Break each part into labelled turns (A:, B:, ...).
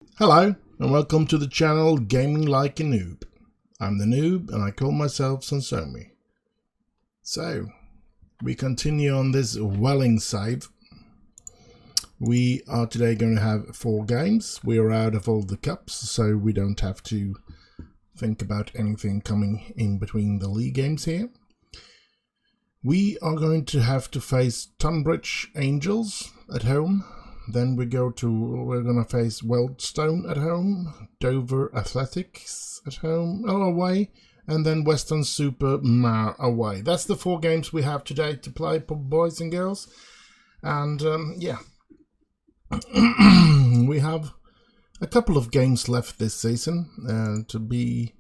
A: Hello and welcome to the channel Gaming Like a Noob. I'm the Noob and I call myself Sansomi. So, we continue on this Welling save. We are today going to have 4 games. We are out of all the cups, so we don't have to think about anything coming in between the league games here. We are going to have to face Tunbridge Angels at home. Then we're going to face Wealdstone at home, Dover Athletics at home, away, and then Western Super Mar away. That's the 4 games we have today to play, boys and girls. And yeah, we have a couple of games left this season. To be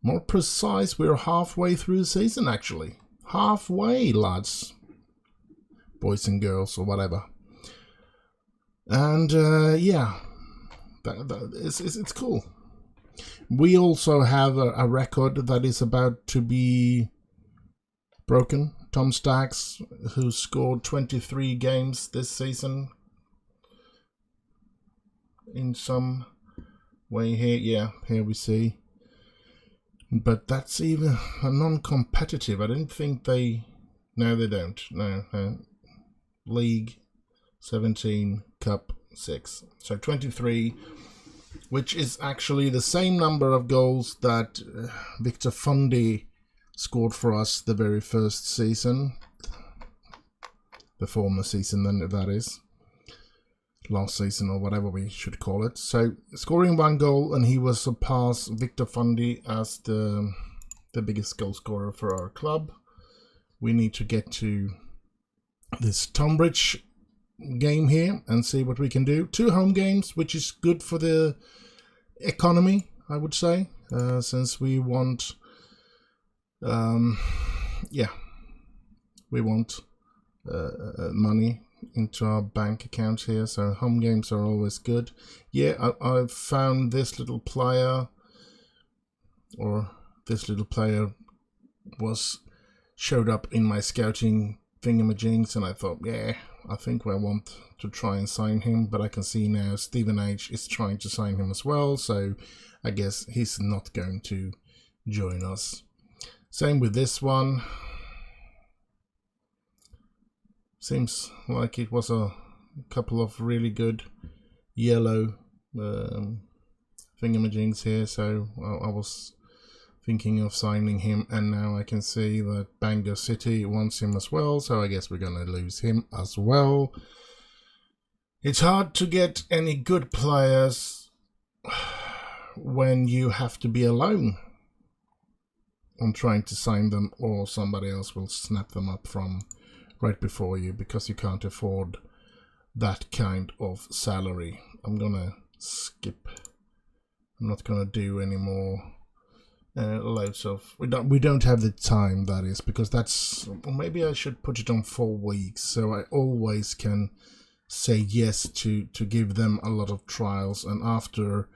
A: more precise, we're halfway through the season actually. Halfway, lads, boys and girls, or whatever. And yeah, it's cool. We also have a record that is about to be broken. Tom Stacks, who scored 23 games this season in some way here. Yeah, here we see. But that's even a non-competitive. I didn't think they... No, they don't. No. League 17, Cup 6. So 23, which is actually the same number of goals that Victor Fundy scored for us the very first season. The former season, then, that is. Last season, or whatever we should call it. So, scoring 1 goal, and he will surpass Victor Fundy as the biggest goal scorer for our club. We need to get to this Tunbridge game here and see what we can do. 2 home games, which is good for the economy, I would say, since we want yeah, we want money into our bank account here, so home games are always good. Yeah, I've found this little player, or this little player showed up in my scouting thingamajigs, and I thought, yeah, I think I want to try and sign him, but I can see now Stephen H is trying to sign him as well, so I guess he's not going to join us. Same with this one. Seems like it was a couple of really good yellow thingamajigs here, so I was thinking of signing him, and now I can see that Bangor City wants him as well, so I guess we're going to lose him as well. It's hard to get any good players when you have to be alone on trying to sign them, or somebody else will snap them up from right before you, because you can't afford that kind of salary. I'm gonna skip. I'm not gonna do any more loads of... We don't have the time, that is, because that's... Or maybe I should put it on 4 weeks, so I always can say yes to give them a lot of trials, and after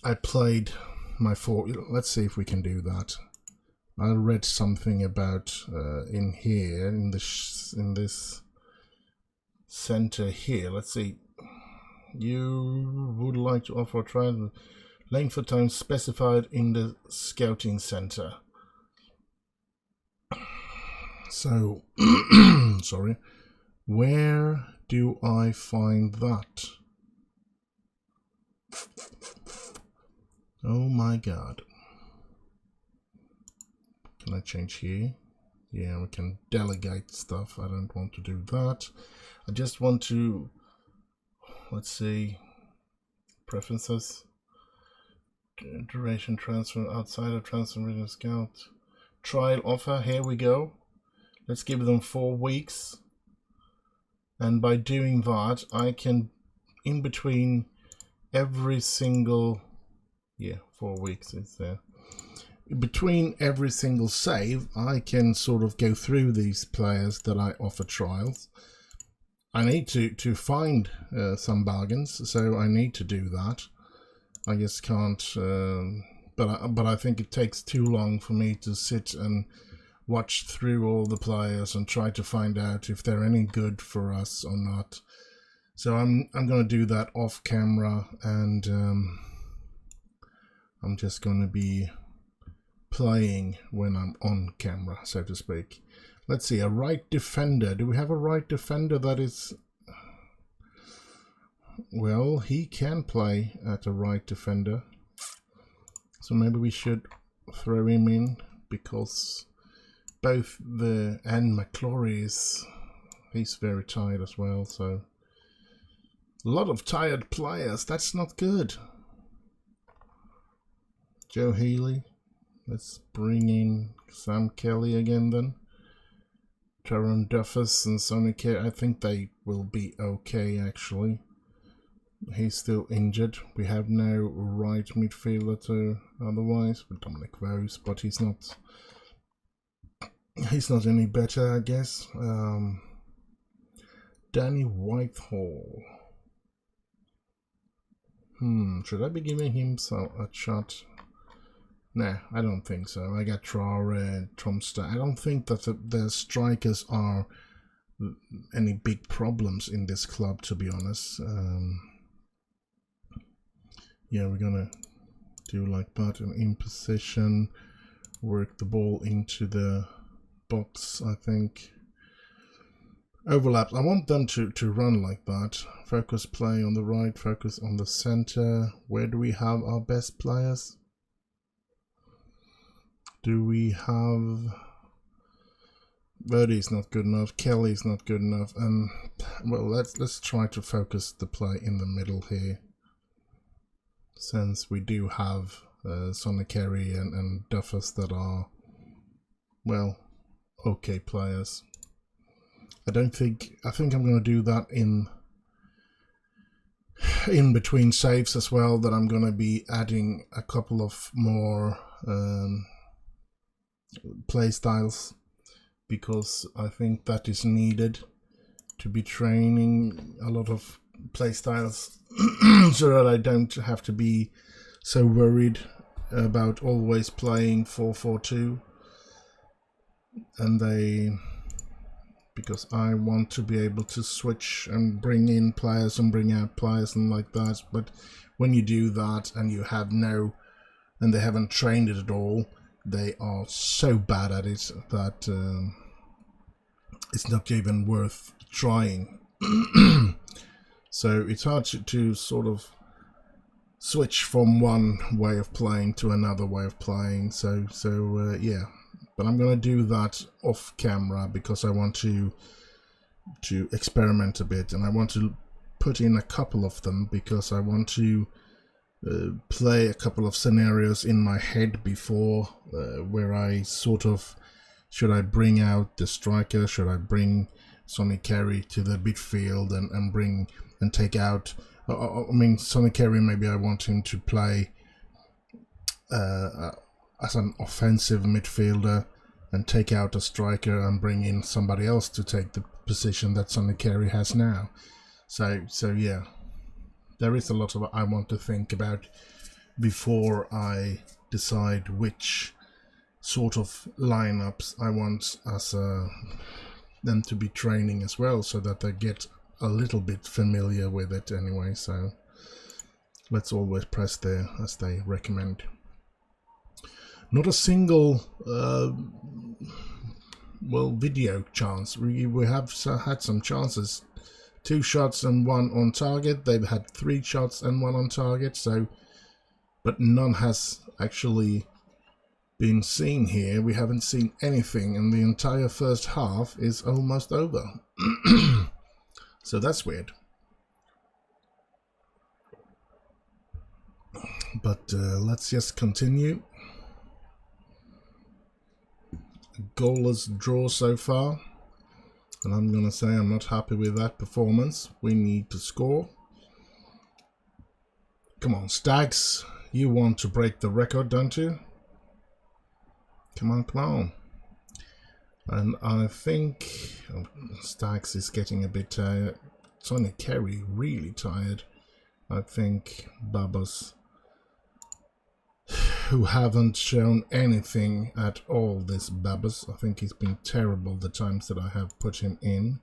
A: I played my 4... Let's see if we can do that. I read something about in here, in this center here. Let's see. You would like to offer a trial length of time specified in the scouting center. So, sorry. Where do I find that? Oh my god. Can I change here? Yeah, we can delegate stuff. I don't want to do that. I just want to, let's see, preferences, duration transfer, outside of transfer window scout, trial offer. Here we go. Let's give them 4 weeks, and by doing that, I can, in between every single, 4 weeks is there. Between every single save, I can sort of go through these players that I offer trials. I need to find some bargains, so I need to do that. I just can't, but I think it takes too long for me to sit and watch through all the players and try to find out if they're any good for us or not. So I'm going to do that off camera, and I'm just going to be playing when I'm on camera, so to speak. Let's see, a right defender. Do we have a right defender that is... Well, he can play at a right defender. So maybe we should throw him in, because both and McClory he's very tired as well, so a lot of tired players. That's not good. Joe Healy. Let's bring in Sam Kelly again then. Taron Duffus and Sonny Kerr. I think they will be okay actually. He's still injured. We have no right midfielder to otherwise, with Dominic Rose, but he's not any better, I guess. Danny Whitehall. Should I be giving him a shot? Nah, I don't think so. I got Traore, Tromsø. I don't think that the strikers are any big problems in this club, to be honest. Yeah, we're gonna do like that, and in possession, work the ball into the box, I think. Overlaps. I want them to run like that. Focus play on the right, focus on the center. Where do we have our best players? Do we have... Birdie's not good enough, Kelly's not good enough, and well, let's try to focus the play in the middle here, since we do have Sonny Kerry and Duffus that are, well, okay players. I think I'm going to do that in between saves as well, that I'm going to be adding a couple of more play styles, because I think that is needed to be training a lot of play styles so that I don't have to be so worried about always playing 4-4-2, and because I want to be able to switch and bring in players and bring out players and like that. But when you do that and you have and they haven't trained it at all, they are so bad at it that it's not even worth trying. So it's hard to sort of switch from one way of playing to another way of playing. So yeah. But I'm going to do that off camera, because I want to experiment a bit, and I want to put in a couple of them, because I want to play a couple of scenarios in my head before, where I sort of, should I bring out the striker, should I bring Sonny Kerry to the midfield and take out, I mean, Sonny Kerry, maybe I want him to play as an offensive midfielder and take out a striker and bring in somebody else to take the position that Sonny Kerry has now. So yeah, there is a lot of I want to think about before I decide which sort of lineups I want as them to be training as well, so that they get a little bit familiar with it anyway. So let's always press there as they recommend. Not a single video chance. We have had some chances, 2 shots and 1 on target. They've had 3 shots and 1 on target, so, but none has actually been seen here. We haven't seen anything, and the entire first half is almost over. So that's weird. But let's just continue. Goalless draw so far, and I'm gonna say I'm not happy with that performance. We need to score. Come on, Stags, you want to break the record, don't you? Come on. And I think Stags is getting a bit tired. Sonny Kerry really tired. I think Babas, who haven't shown anything at all, this Babas. I think he's been terrible the times that I have put him in.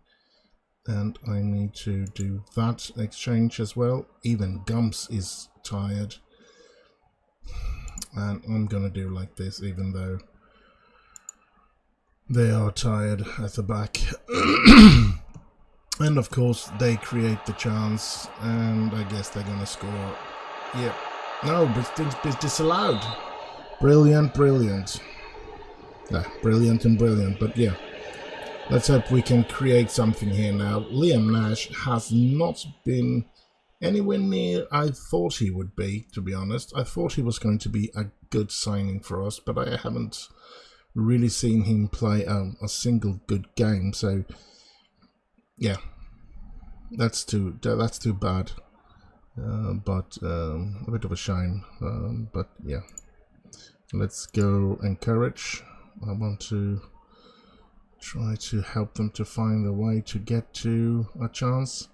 A: And I need to do that exchange as well. Even Gumps is tired. And I'm gonna do like this, even though they are tired at the back. And of course they create the chance, and I guess they're gonna score. Yep. No, but it's disallowed. Brilliant, brilliant. Yeah, brilliant and brilliant, but yeah. Let's hope we can create something here now. Liam Nash has not been anywhere near I thought he would be, to be honest. I thought he was going to be a good signing for us, but I haven't really seen him play a single good game. So, yeah, that's too bad. But a bit of a shame. But yeah, let's go encourage. I want to try to help them to find a way to get to a chance.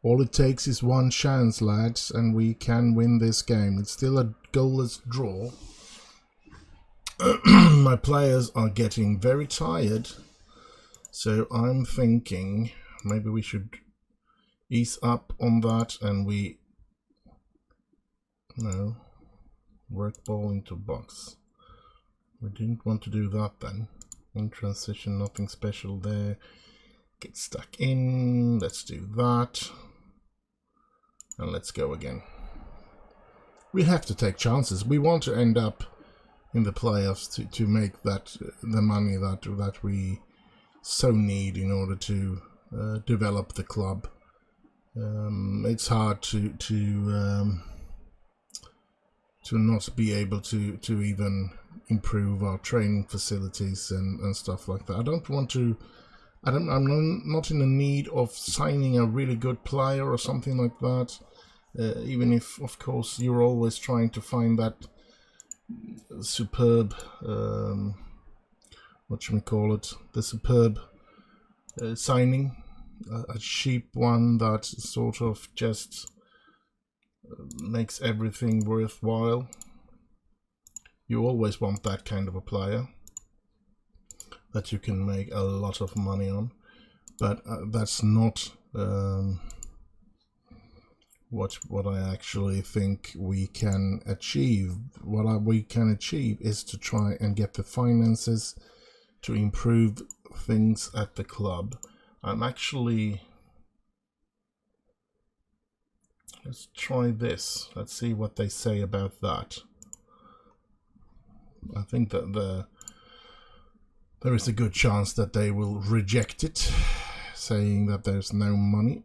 A: All it takes is one chance, lads, and we can win this game. It's still a goalless draw. My players are getting very tired, so I'm thinking maybe we should ease up on that, and work ball into box. We didn't want to do that then. In transition, nothing special there. Get stuck in. Let's do that. And let's go again. We have to take chances. We want to end up in the playoffs to make that the money that we so need in order to develop the club. It's hard to not be able to even improve our training facilities and stuff like that. I'm not in the need of signing a really good player or something like that. Even if, of course, you're always trying to find that superb, what should we call it? The superb signing, a cheap one that sort of just makes everything worthwhile. You always want that kind of a player that you can make a lot of money on, but that's not what I actually think we can achieve. What we can achieve is to try and get the finances to improve things at the club. I'm actually... Let's try this. Let's see what they say about that. I think that there is a good chance that they will reject it, saying that there's no money.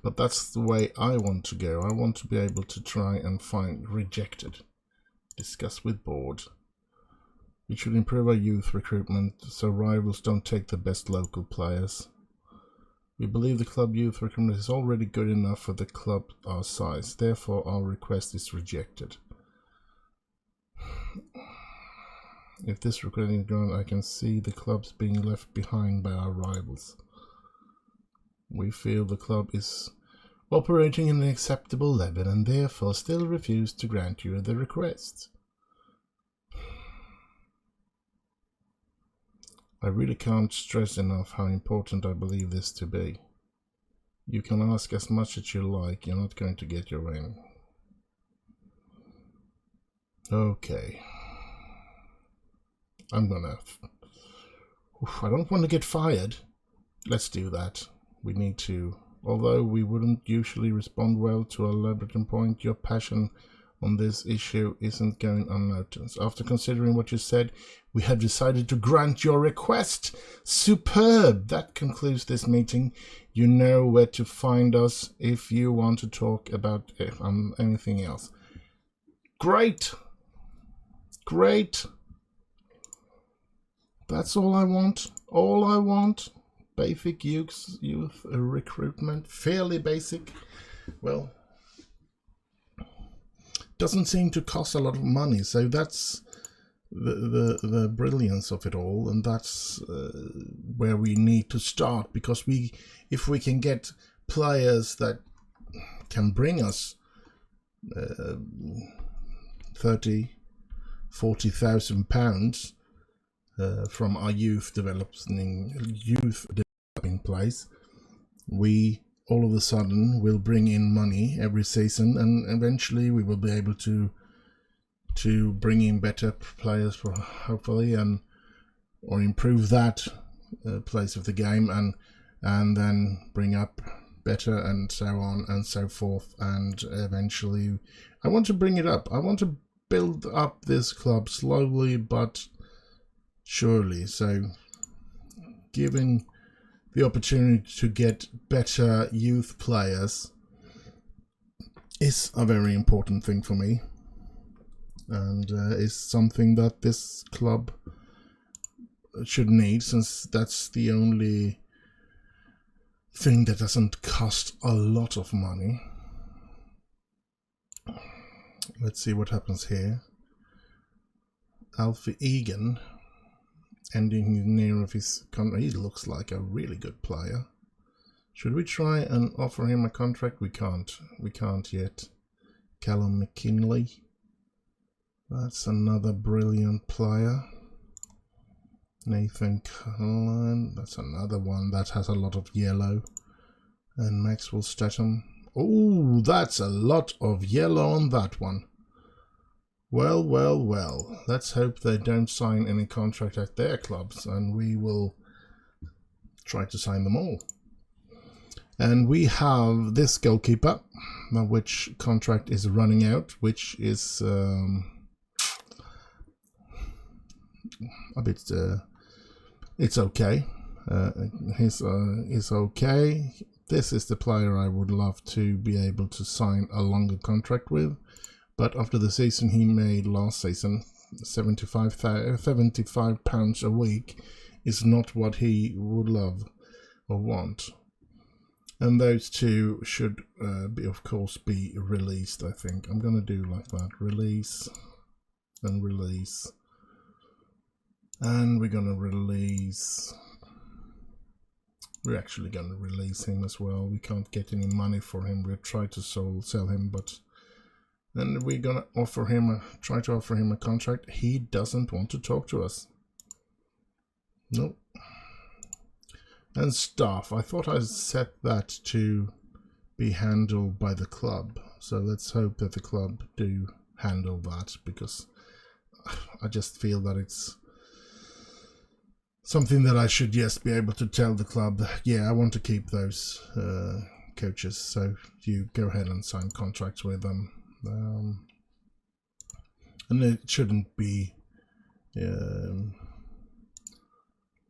A: But that's the way I want to go. I want to be able to try and find rejected. Discuss with board. We should improve our youth recruitment so rivals don't take the best local players. We believe the club youth recruitment is already good enough for the club our size. Therefore, our request is rejected. If this recruiting is going, I can see the clubs being left behind by our rivals. We feel the club is operating in an acceptable level and therefore still refuse to grant you the request. I really can't stress enough how important I believe this to be. You can ask as much as you like, you're not going to get your way. Okay. I don't want to get fired. Let's do that. We need to. Although we wouldn't usually respond well to a elaborate point, your passion on this issue isn't going unnoticed. After considering what you said, we have decided to grant your request. Superb! That concludes this meeting. You know where to find us if you want to talk about anything else. Great! Great! That's all I want. All I want. Basic youth recruitment. Fairly basic. Well, doesn't seem to cost a lot of money, so that's the brilliance of it all, and that's where we need to start, because if we can get players that can bring us 30,000-40,000 pounds, from our youth developing place, we all of a sudden will bring in money every season, and eventually we will be able to bring in better players, for hopefully, or improve that place of the game, and then bring up better, and so on and so forth. And eventually I want to bring it up. I want to build up this club slowly but surely, so giving the opportunity to get better youth players is a very important thing for me, and is something that this club should need, since that's the only thing that doesn't cost a lot of money. Let's see what happens here. Alfie Egan, ending near of his contract. He looks like a really good player. Should we try and offer him a contract? We can't yet. Callum McKinley, that's another brilliant player. Nathan Cullen, that's another one that has a lot of yellow. And Maxwell Statham. Oh, that's a lot of yellow on that one. Well, well, well. Let's hope they don't sign any contract at their clubs, and we will try to sign them all. And we have this goalkeeper, which contract is running out, which is a bit. It's okay. It's okay. This is the player I would love to be able to sign a longer contract with. But after the season he made last season, £75 a week is not what he would love or want. And those two should, of course, be released, I think. I'm going to do like that. Release and release. And we're going to release... We're actually going to release him as well. We can't get any money for him. We'll try to sell him, but... And we're going to try to offer him a contract. He doesn't want to talk to us. Nope. And staff. I thought I set that to be handled by the club. So let's hope that the club do handle that, because I just feel that it's something that I should just be able to tell the club, yeah, I want to keep those coaches. So you go ahead and sign contracts with them. And it shouldn't be,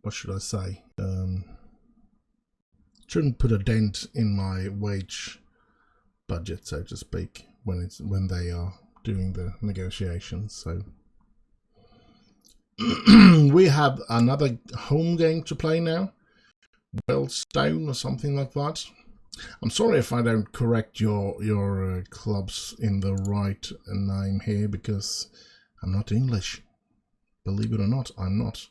A: what should I say? Shouldn't put a dent in my wage budget, so to speak, when they are doing the negotiations. So we have another home game to play now, Wellstone or something like that. I'm sorry if I don't correct your clubs in the right name here, because I'm not English. Believe it or not, I'm not.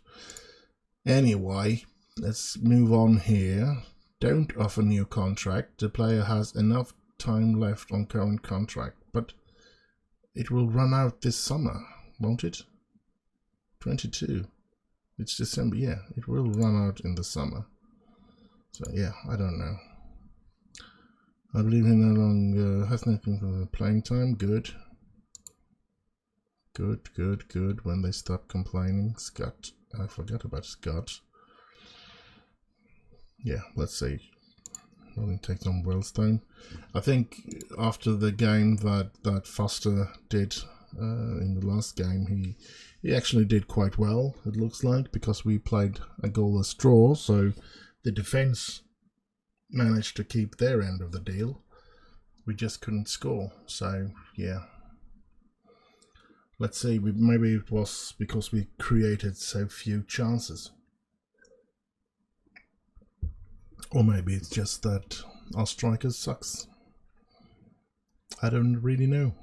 A: Anyway, let's move on here. Don't offer new contract. The player has enough time left on current contract, but it will run out this summer, won't it? 22. It's December. Yeah, it will run out in the summer. So yeah, I don't know. I believe he no longer has nothing playing time. Good. Good, good, good. When they stop complaining. Scott. I forgot about Scott. Yeah, let's see. We'll take on Wellstone. I think after the game that Foster did in the last game, he actually did quite well, it looks like, because we played a goalless draw, so the defense managed to keep their end of the deal. We just couldn't score. So yeah, let's see. Maybe it was because we created so few chances, or maybe it's just that our striker sucks. I don't really know.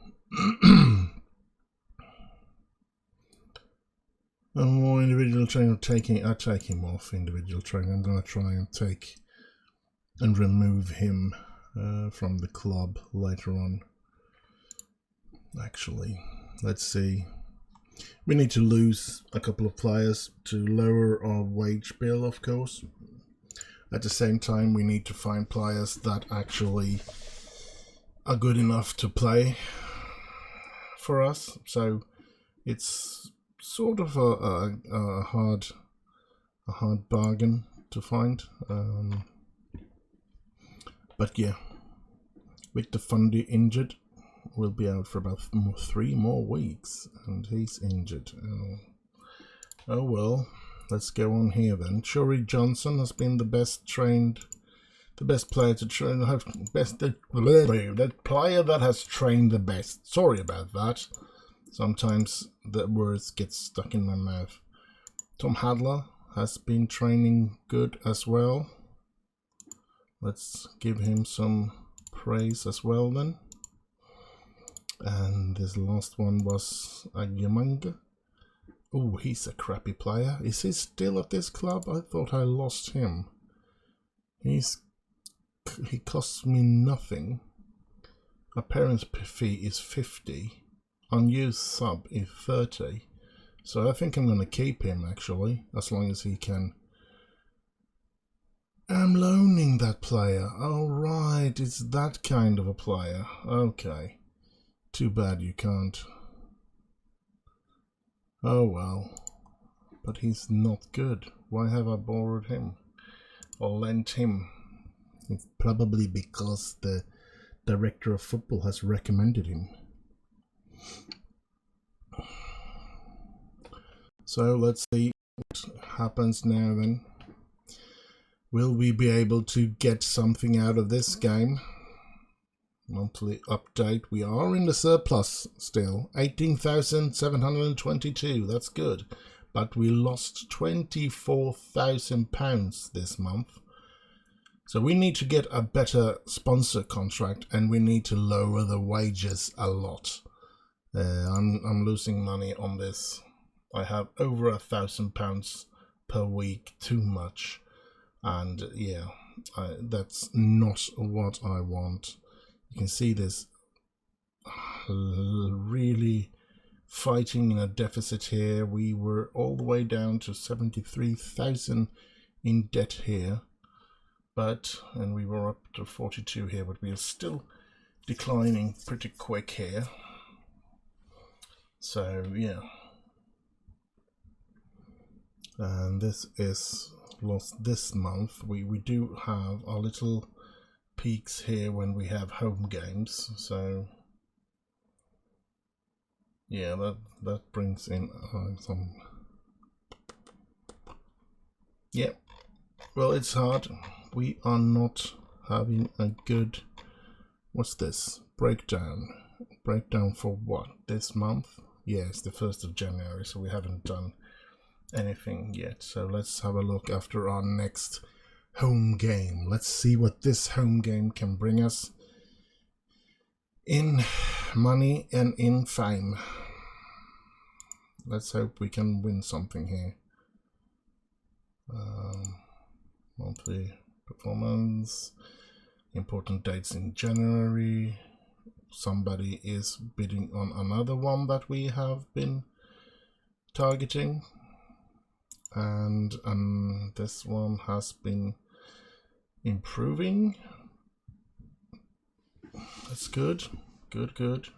A: More individual training. I take him off individual training. I'm going to try and take and remove him from the club later on. Actually, let's see. We need to lose a couple of players to lower our wage bill, of course. At the same time, we need to find players that actually are good enough to play for us. So it's sort of a hard bargain to find. But yeah, Victor Fundy injured. Will be out for about 3 more weeks, and he's injured. Oh well, let's go on here then. Shuri Johnson has been the best player to train. The player that has trained the best. Sorry about that. Sometimes the words get stuck in my mouth. Tom Hadler has been training good as well. Let's give him some praise as well then. And this last one was Agyamanga. Oh, he's a crappy player. Is he still at this club? I thought I lost him. He costs me nothing. Appearance fee is 50. Unused sub is 30. So I think I'm going to keep him actually, as long as he can. I'm loaning that player. Oh right, it's that kind of a player. Okay. Too bad you can't. Oh well. But he's not good. Why have I borrowed him? Or lent him? It's probably because the director of football has recommended him. So let's see what happens now then. Will we be able to get something out of this game? Monthly update. We are in the surplus still. 18,722. That's good. But we lost £24,000 this month. So we need to get a better sponsor contract, and we need to lower the wages a lot. I'm losing money on this. I have over £1,000 per week. Too much. And yeah, that's not what I want. You can see this really fighting in a deficit here. We were all the way down to 73,000 in debt here, and we were up to 42 here, but we are still declining pretty quick here. So yeah, and this is lost this month. We do have a little peaks here when we have home games, so yeah, that brings in some. Yeah, well, it's hard. We are not having a good, what's this, breakdown for what, this month? Yeah, it's the 1st of January, so we haven't done anything yet. So let's have a look after our next home game. Let's see what this home game can bring us in money and in fame. Let's hope we can win something here. Monthly performance, important dates in January. Somebody is bidding on another one that we have been targeting, and this one has been improving. That's good. Good.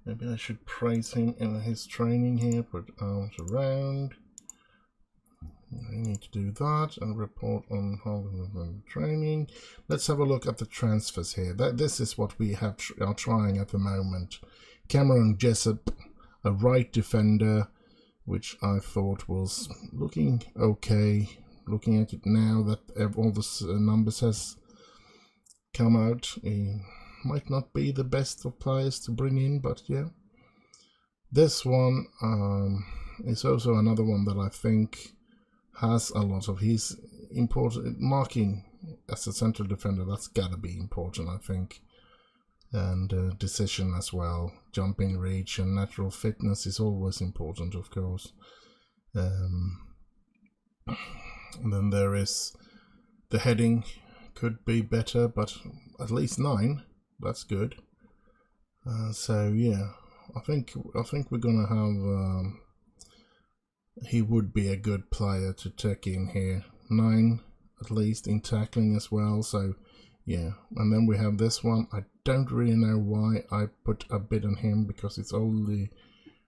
A: Maybe I should praise him in his training here. Put arms around. We need to do that and report on how training. Let's have a look at the transfers here. This is what we are trying at the moment. Cameron Jessup, a right defender, which I thought was looking okay. Looking at it now that all the numbers has come out, he might not be the best of players to bring in, but yeah. This one is also another one that I think has a lot of his important marking as a central defender. That's gotta be important, I think, and decision as well. Jumping reach and natural fitness is always important, of course. And then there is the heading, could be better, but at least 9, that's good. So yeah, I think we're gonna have. He would be a good player to take in here. 9 at least in tackling as well. So yeah, and then we have this one. I don't really know why I put a bid on him because it's all the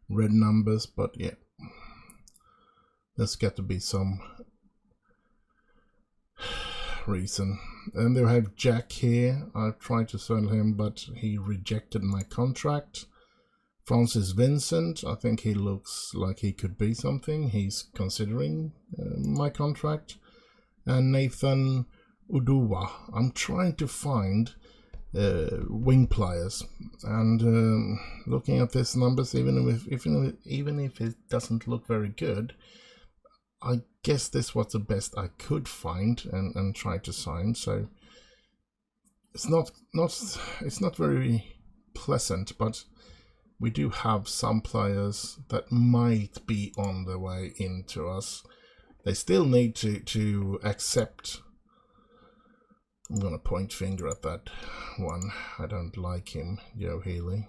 A: red numbers, but yeah, there's got to be some reason. And they have Jack here. I tried to sell him, but he rejected my contract. Francis Vincent, I think he looks like he could be something. He's considering my contract. And Nathan Uduwa. I'm trying to find wing players, and looking at these numbers, even if it doesn't look very good, I guess this was the best I could find and try to sign. So it's not very pleasant, but we do have some players that might be on the way into us. They still need to accept. I'm gonna point finger at that one. I don't like him, Joe Healy.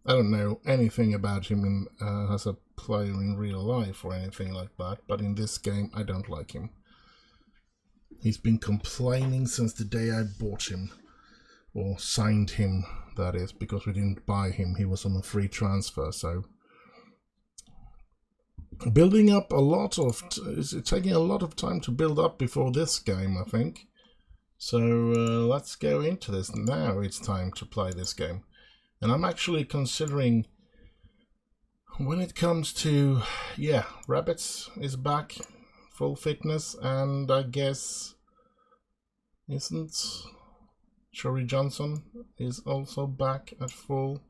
A: I don't know anything about him as a player in real life or anything like that, but in this game I don't like him. He's been complaining since the day I bought him, or signed him, that is, because we didn't buy him. He was on a free transfer, so building up a lot of it's taking a lot of time to build up before this game, I think. So let's go into this. Now it's time to play this game. And I'm actually considering, when it comes to, yeah, Rabbits is back, full fitness, and I guess isn't Shory Johnson is also back at full.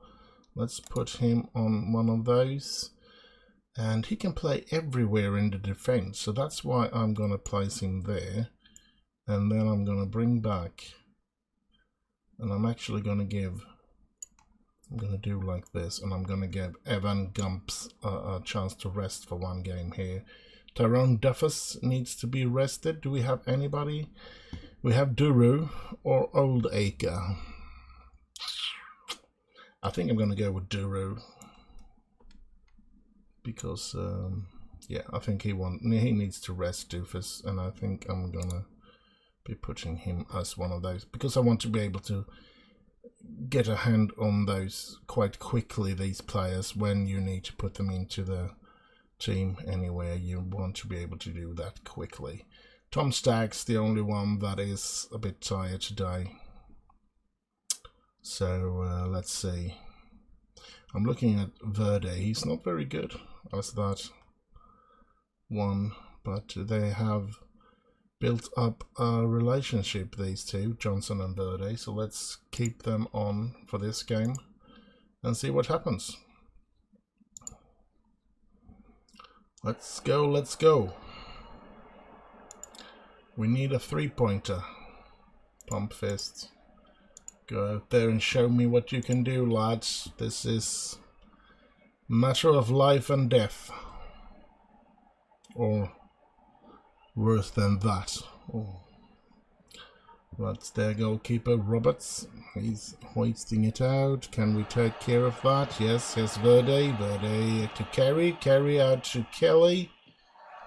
A: Let's put him on one of those. And he can play everywhere in the defense, so that's why I'm going to place him there. And then I'm going to bring back, and I'm actually going to give, I'm going to do like this, and I'm going to give Evan Gumps a chance to rest for one game here. Tyrone Duffus needs to be rested. Do we have anybody? We have Duru or Old Acre. I think I'm going to go with Duru, because yeah, I think he needs to rest Doofus, and I think I'm going to be putting him as one of those, because I want to be able to get a hand on those quite quickly, these players, when you need to put them into the team anywhere. You want to be able to do that quickly. Tom Stagg's the only one that is a bit tired today. So let's see. I'm looking at Verde. He's not very good as that one, but they have built up a relationship, these two, Johnson and Verde. So let's keep them on for this game and see what happens. Let's go, let's go. We need a 3-pointer. Pump fist. Go out there and show me what you can do, lads. This is a matter of life and death. Or worse than that. Oh. That's their goalkeeper, Roberts. He's hoisting it out. Can we take care of that? Yes, yes, Verde. Verde to Carry out to Kelly.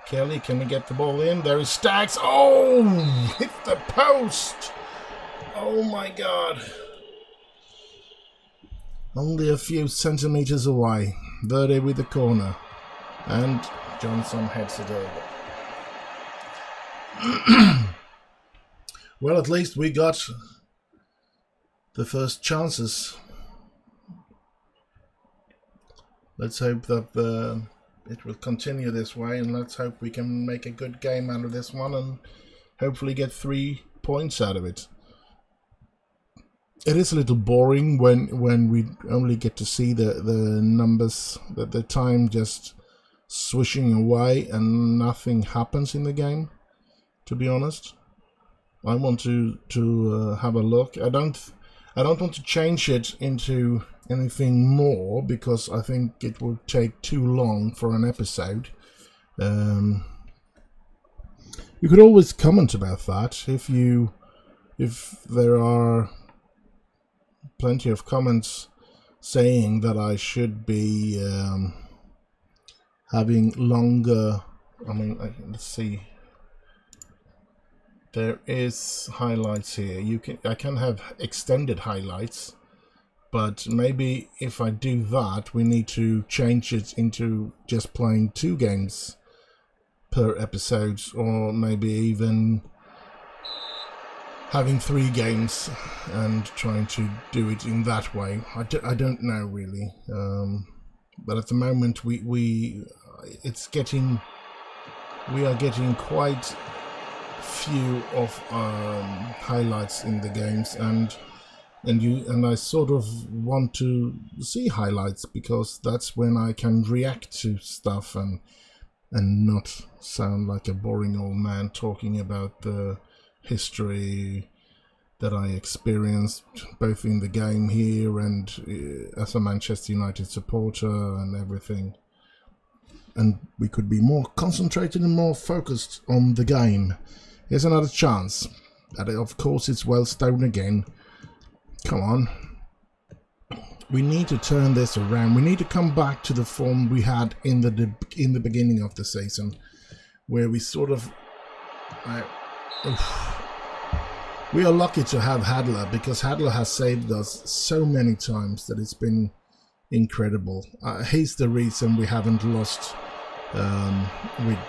A: Kelly, can we get the ball in? There is Staggs. Oh! Hit the post! Oh my god. Only a few centimeters away. Verde with the corner. And Johnson heads it over. Well, at least we got the first chances. Let's hope that it will continue this way, and let's hope we can make a good game out of this one and hopefully get 3 points out of it. It is a little boring when we only get to see the numbers, the time just swishing away and nothing happens in the game, to be honest. I want to have a look. I don't want to change it into anything more, because I think it would take too long for an episode. You could always comment about that if there are plenty of comments saying that I should be having longer. I mean, let's see. There is highlights here. I can have extended highlights, but maybe if I do that, we need to change it into just playing 2 games per episode, or maybe even having 3 games and trying to do it in that way. I don't know really, but at the moment we are getting quite few of highlights in the games, and I sort of want to see highlights, because that's when I can react to stuff and not sound like a boring old man talking about the history that I experienced both in the game here and as a Manchester United supporter and everything. And we could be more concentrated and more focused on the game. Here's another chance. And of course it's Wellstone again. Come on. We need to turn this around. We need to come back to the form we had in the beginning of the season, where we sort of... we are lucky to have Hadler, because Hadler has saved us so many times that it's been incredible. He's the reason we haven't lost with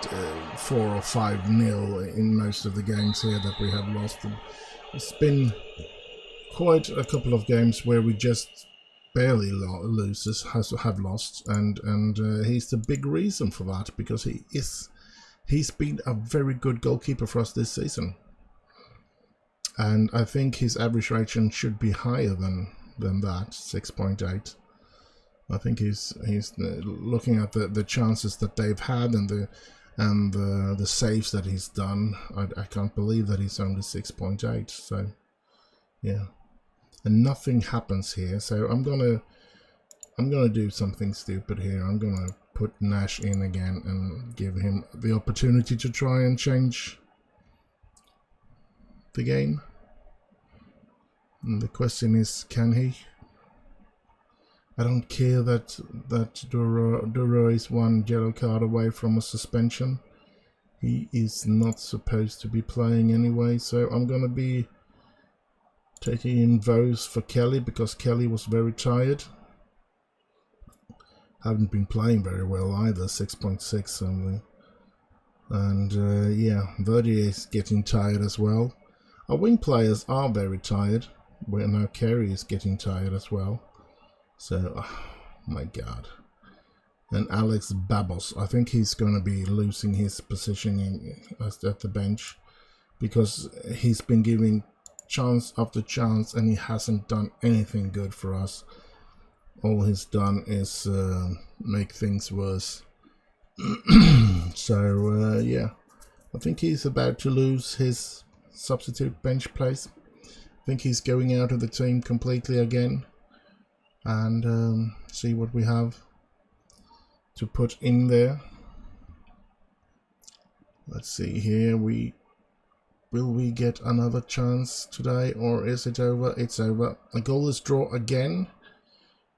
A: 4 or 5-0 in most of the games here that we have lost. And it's been quite a couple of games where we just barely have lost, and he's the big reason for that, because he's been a very good goalkeeper for us this season, and I think his average rating should be higher than that, 6.8. I think he's looking at the chances that they've had and the saves that he's done. I can't believe that he's only 6.8. So yeah, and nothing happens here. So I'm gonna do something stupid here. I'm gonna put Nash in again and give him the opportunity to try and change the game. And the question is, can he? I don't care that Duro is 1 yellow card away from a suspension. He is not supposed to be playing anyway, so I'm gonna be taking in Vose for Kelly, because Kelly was very tired. Haven't been playing very well either, 6.6 only. And yeah, Verdier is getting tired as well. Our wing players are very tired. Well, now Carey is getting tired as well. So, oh my God. And Alex Babos, I think he's going to be losing his position at the bench, because he's been giving chance after chance and he hasn't done anything good for us. All he's done is make things worse. So, yeah, I think he's about to lose his substitute bench place. I think he's going out of the team completely again. And see what we have to put in there. Let's see here. Will we get another chance today, or is it over? It's over. A goalless draw again.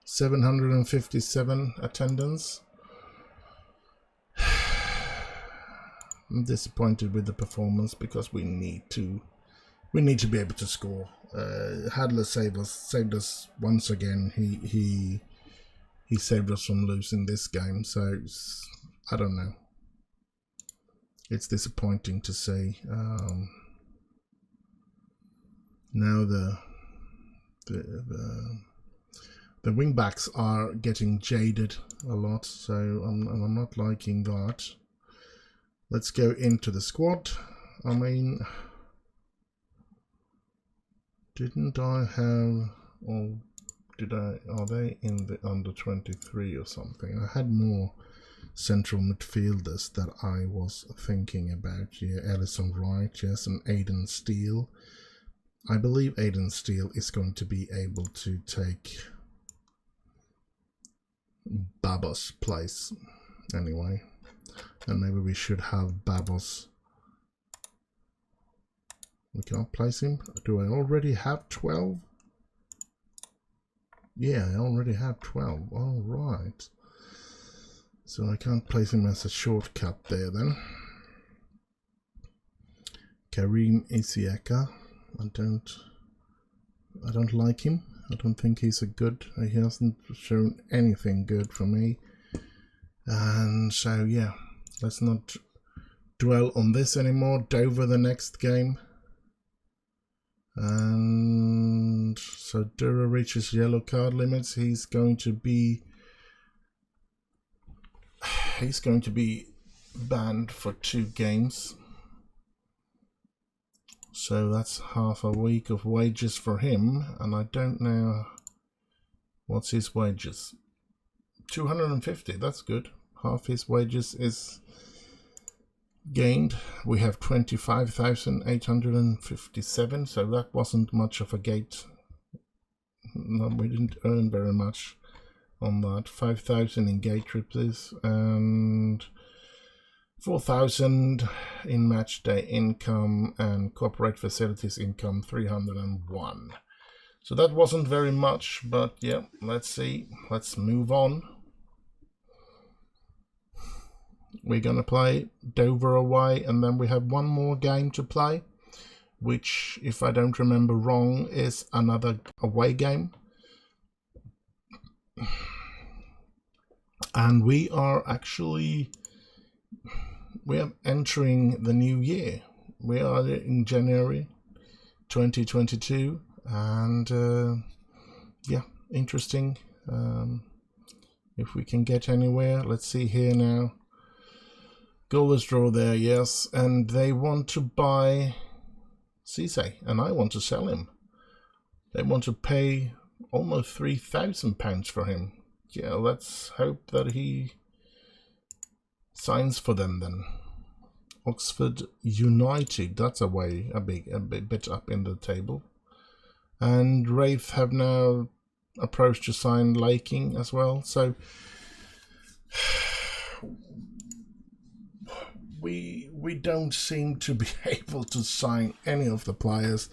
A: 757 attendance. I'm disappointed with the performance, because we need to be able to score. Hadler saved us once again. He saved us from losing this game. So I don't know. It's disappointing to see. Now the wing backs are getting jaded a lot, so I'm not liking that. Let's go into the squad. I mean, didn't I have, or did I, are they in the under 23 or something? I had more central midfielders that I was thinking about. Yeah, Ellison Wright, yes, and Aidan Steele. I believe Aidan Steele is going to be able to take Babos' place anyway. And maybe we should have Babos. We can't place him. Do I already have 12? Yeah, I already have 12. All right. So I can't place him as a shortcut there then. Karim Isiaka. I don't like him. I don't think he's a good. He hasn't shown anything good for me. And so yeah, let's not dwell on this anymore. Dover the next game. And so Dura reaches yellow card limits. He's going to be banned for 2 games. So that's half a week of wages for him, and I don't know what's his wages. 250, that's good. Half his wages is gained. We have 25,857, so that wasn't much of a gate. No, we didn't earn very much on that. 5,000 in gate triples and 4,000 in match day income, and corporate facilities income 301. So that wasn't very much, but yeah, let's see. Let's move on. We're gonna play Dover away, and then we have one more game to play, which, if I don't remember wrong, is another away game. And we are entering the new year. We are in January 2022, and yeah, interesting. If we can get anywhere. Let's see here now. Goalless draw there, yes, and they want to buy Cisse, and I want to sell him. They want to pay almost £3,000 for him. Yeah, let's hope that he signs for them then. Oxford United, that's a bit up in the table. And Wraith have now approached to sign Laking as well, so we don't seem to be able to sign any of the players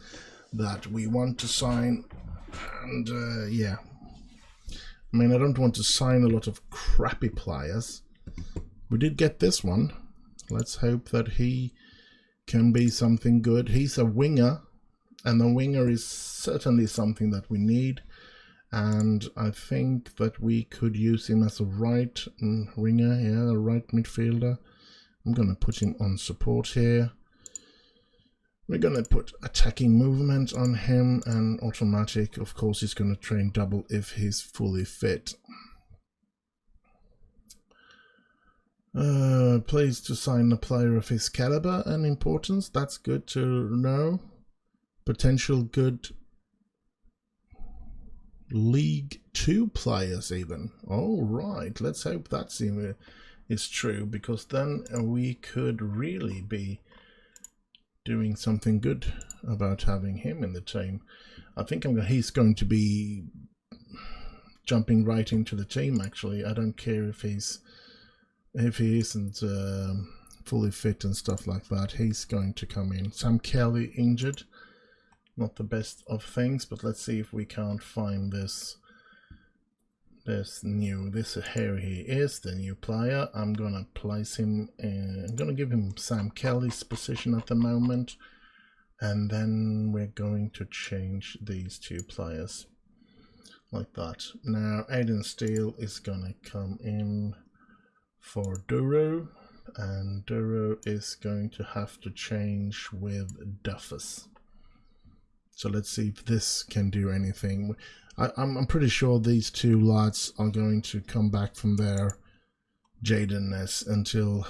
A: that we want to sign. And yeah, I mean, I don't want to sign a lot of crappy players. We did get this one. Let's hope that he can be something good. He's a winger, and the winger is certainly something that we need. And I think that we could use him as a right winger, yeah, a right midfielder. I'm going to put him on support here. We're going to put attacking movement on him, and automatic. Of course, he's going to train double if he's fully fit. Pleased to sign a player of his caliber and importance. That's good to know. Potential good League 2 players even. All right, let's hope that's is true, because then we could really be doing something good about having him in the team. I think he's going to be jumping right into the team, actually. I don't care if he isn't fully fit and stuff like that. He's going to come in. Sam Kelly injured. Not the best of things, but let's see if we can't find this here he is, the new player. I'm gonna place him I'm gonna give him Sam Kelly's position at the moment, and then we're going to change these 2 players like that. Now Aiden Steele is gonna come in for Duro, and Duro is going to have to change with Duffus. So let's see if this can do anything. I'm pretty sure these 2 lads are going to come back from their jadedness until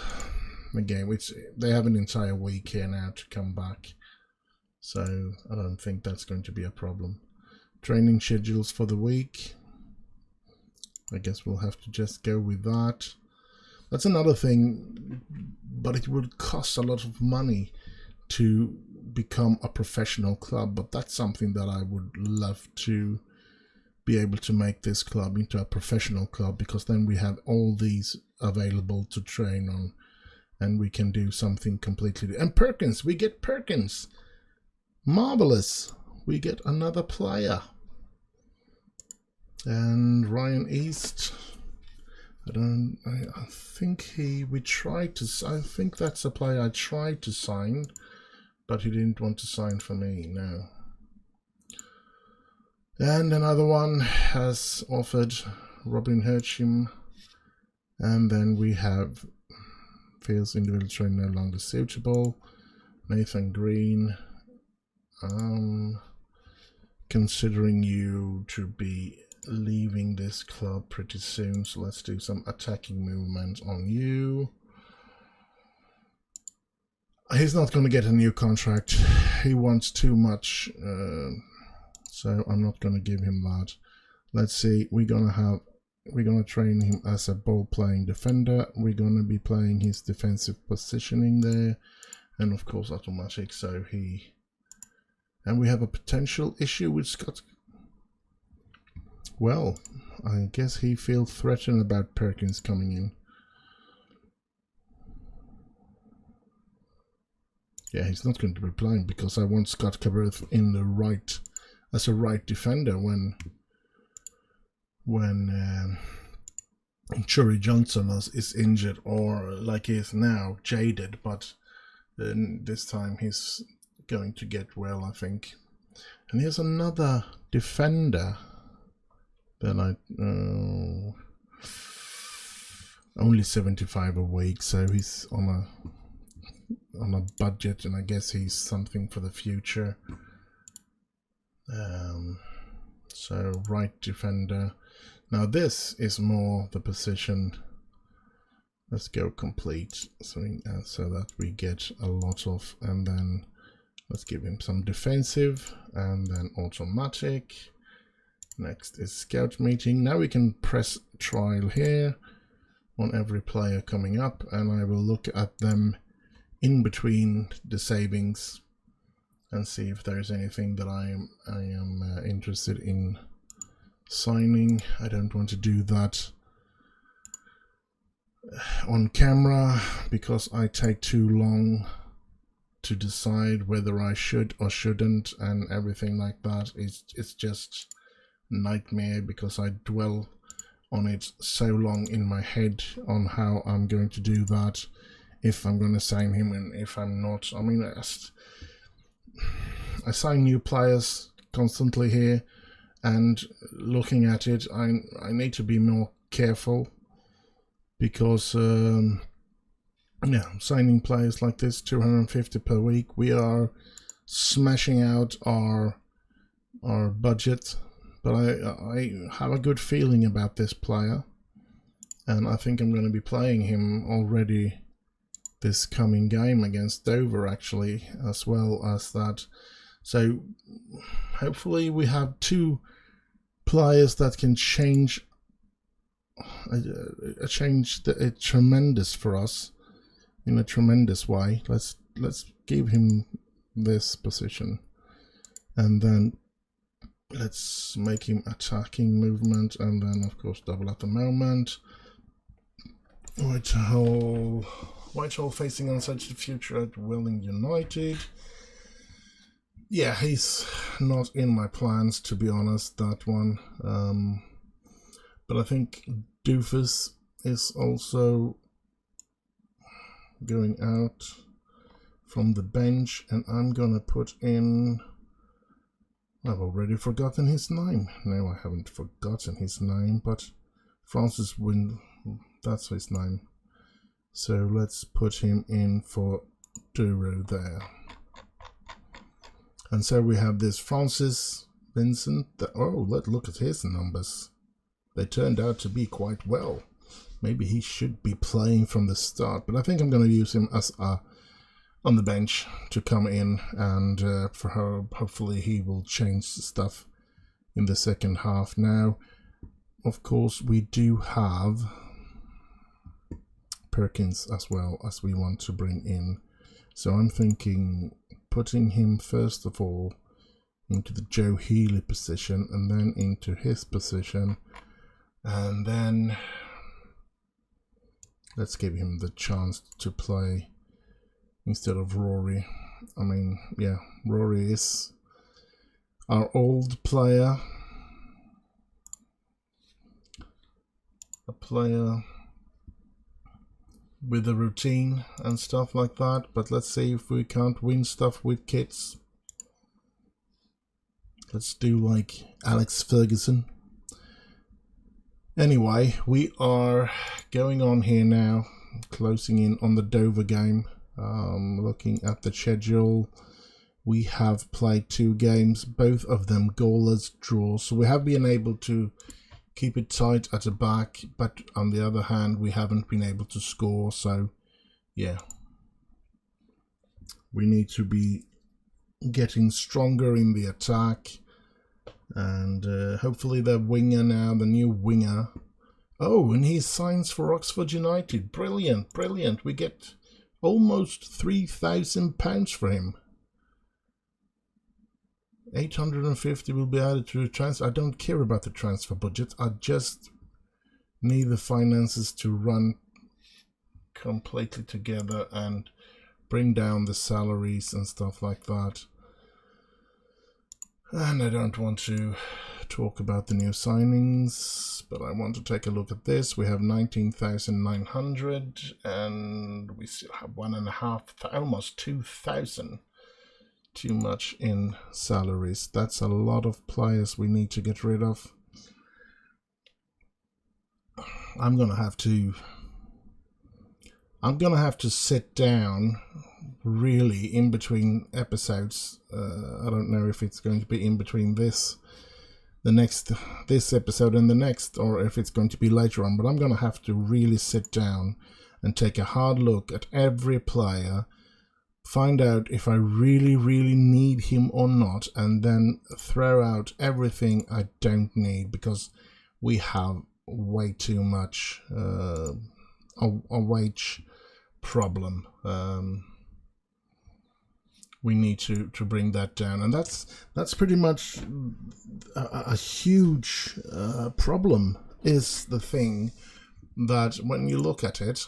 A: the game. They have an entire week here now to come back. So I don't think that's going to be a problem. Training schedules for the week. I guess we'll have to just go with that. That's another thing, but it would cost a lot of money to become a professional club, but that's something that I would love to be able to make this club into a professional club, because then we have all these available to train on, and we can do something completely. And Perkins, we get Perkins. Marvelous. We get another player. And Ryan East, I think we tried to, I think that's a player I tried to sign, but he didn't want to sign for me, no. And another one has offered Robin Hirschim, and then we have feels individual train no longer suitable. Nathan Greene, considering you to be leaving this club pretty soon, so let's do some attacking movement on you. He's not going to get a new contract. He wants too much, so I'm not going to give him that. Let's see, we're going to train him as a ball-playing defender. We're going to be playing his defensive positioning there, and of course automatic, so he... And we have a potential issue with Scott. Well, I guess he feels threatened about Perkins coming in. Yeah, he's not going to be playing because I want Scott Caberth in the right, as a right defender when Chury Johnson is injured, or like he is now, jaded, but this time he's going to get well, I think. And here's another defender that I only 75 a week, so he's on a budget, and I guess he's something for the future. So right defender. Now this is more the position. Let's go complete, so that we get a lot of, and then let's give him some defensive, and then automatic. Next is scout meeting. Now we can press trial here on every player coming up, and I will look at them in between the savings and see if there is anything that I am interested in signing. I don't want to do that on camera because I take too long to decide whether I should or shouldn't, and everything like that. It's just nightmare because I dwell on it so long in my head on how I'm going to do that, if I'm going to sign him and if I'm not. I mean, I sign new players constantly here, and looking at it, I need to be more careful because yeah, signing players like this, 250 per week, we are smashing out our budget. But I have a good feeling about this player, and I think I'm going to be playing him already this coming game against Dover, actually, as well as that. So hopefully we have two players that can change it tremendous for us in a tremendous way. Let's give him this position, and then let's make him attacking movement, and then of course double at the moment. Whitehall facing Untitled Future at Welling United. Yeah, he's not in my plans, to be honest, that one. But I think Doofus is also going out from the bench, and I'm gonna put in... I've already forgotten his name. No, I haven't forgotten his name, but Francis Wynn, that's his name. So let's put him in for Duro there. And so we have this Francis Vincent. Oh, let's look at his numbers. They turned out to be quite well. Maybe he should be playing from the start, but I think I'm going to use him as on the bench to come in, and for her, hopefully he will change the stuff in the second half. Now, of course, we do have Perkins as well as we want to bring in. So I'm thinking putting him first of all into the Joe Healy position, and then into his position, and then let's give him the chance to play instead of Rory. I mean, yeah, Rory is our old player, a player with a routine and stuff like that, but let's see if we can't win stuff with kits. Let's do like Alex Ferguson. Anyway, we are going on here now, closing in on the Dover game. Looking at the schedule, we have played 2 games, both of them goalless draws, so we have been able to keep it tight at the back, but on the other hand we haven't been able to score. So yeah, we need to be getting stronger in the attack, and hopefully the winger now, the new winger, oh, and he signs for Oxford United. Brilliant, brilliant. We get almost £3,000 for him. 850 will be added to the transfer. I don't care about the transfer budget. I just need the finances to run completely together and bring down the salaries and stuff like that. And I don't want to talk about the new signings, but I want to take a look at this. We have 19,900 and we still have 1.5, almost 2,000 too much in salaries. That's a lot of players we need to get rid of. I'm gonna have to sit down really in between episodes. I don't know if it's going to be in between this episode and the next, or if it's going to be later on, but I'm gonna have to really sit down and take a hard look at every player, find out if I really need him or not, and then throw out everything I don't need, because we have way too much a wage problem. We need to bring that down, and that's pretty much a huge problem, is the thing that when you look at it,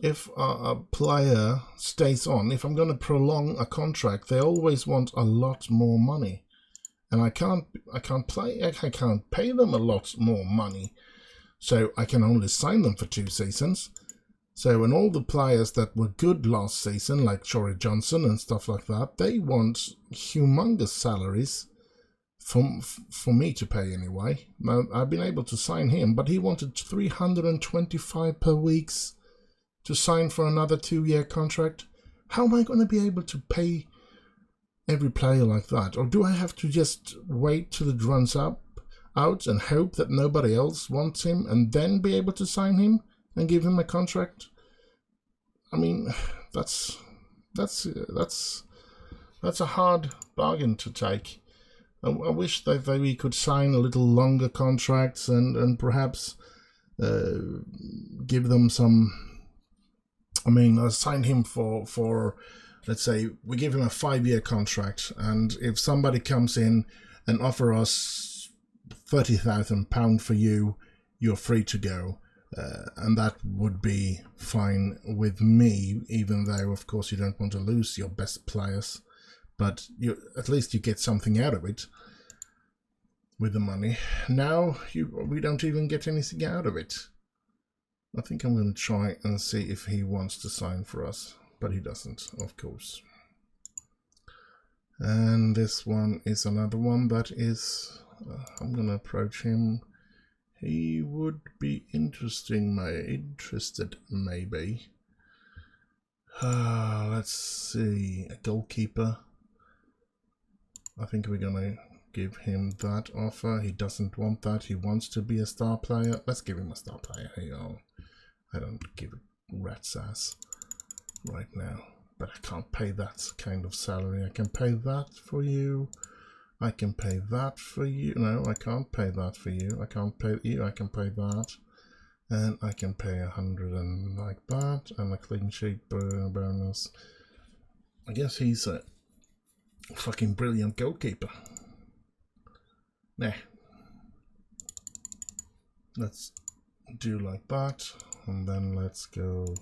A: if a player stays on, if I'm going to prolong a contract, they always want a lot more money, and I can't pay them a lot more money, so I can only sign them for 2 seasons. So, and all the players that were good last season, like Shory Johnson and stuff like that, they want humongous salaries for me to pay anyway. Now, I've been able to sign him, but he wanted 325 per week to sign for another 2-year contract. How am I going to be able to pay every player like that? Or do I have to just wait till it runs out and hope that nobody else wants him, and then be able to sign him and give him a contract? I mean, that's a hard bargain to take. I wish that we could sign a little longer contracts and perhaps give them some. I mean, I signed him for let's say we give him a 5-year contract, and if somebody comes in and offer us £30,000 for you, you're free to go. And that would be fine with me, even though, of course, you don't want to lose your best players. But at least you get something out of it with the money. Now, we don't even get anything out of it. I think I'm going to try and see if he wants to sign for us. But he doesn't, of course. And this one is another one that is... I'm going to approach him. He would be interested, maybe. Let's see, a goalkeeper. I think we're gonna give him that offer. He doesn't want that. He wants to be a star player. Let's give him a star player. Here you go. I don't give a rat's ass right now, but I can't pay that kind of salary. I can pay that for you. I can pay that for you. No, I can't pay that for you. I can't pay you. I can pay that. And I can pay 100 and like that. And a clean sheet bonus. I guess he's a fucking brilliant goalkeeper. Nah. Let's do like that. And then let's go.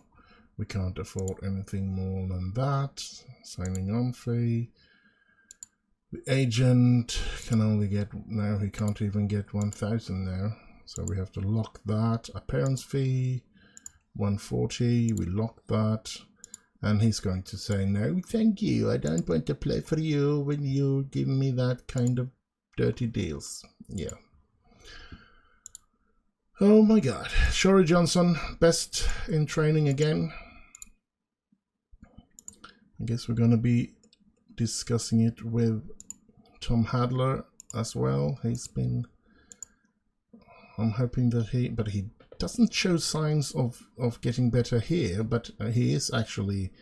A: We can't afford anything more than that. Signing on fee. The agent can only get, now he can't even get 1,000 now. So we have to lock that. Appearance fee 140. We lock that. And he's going to say, no, thank you. I don't want to play for you when you give me that kind of dirty deals. Yeah. Oh my God. Shory Johnson, best in training again. I guess we're going to be discussing it with Tom Hadler as well. He's been... I'm hoping that he doesn't show signs of getting better here, but he is actually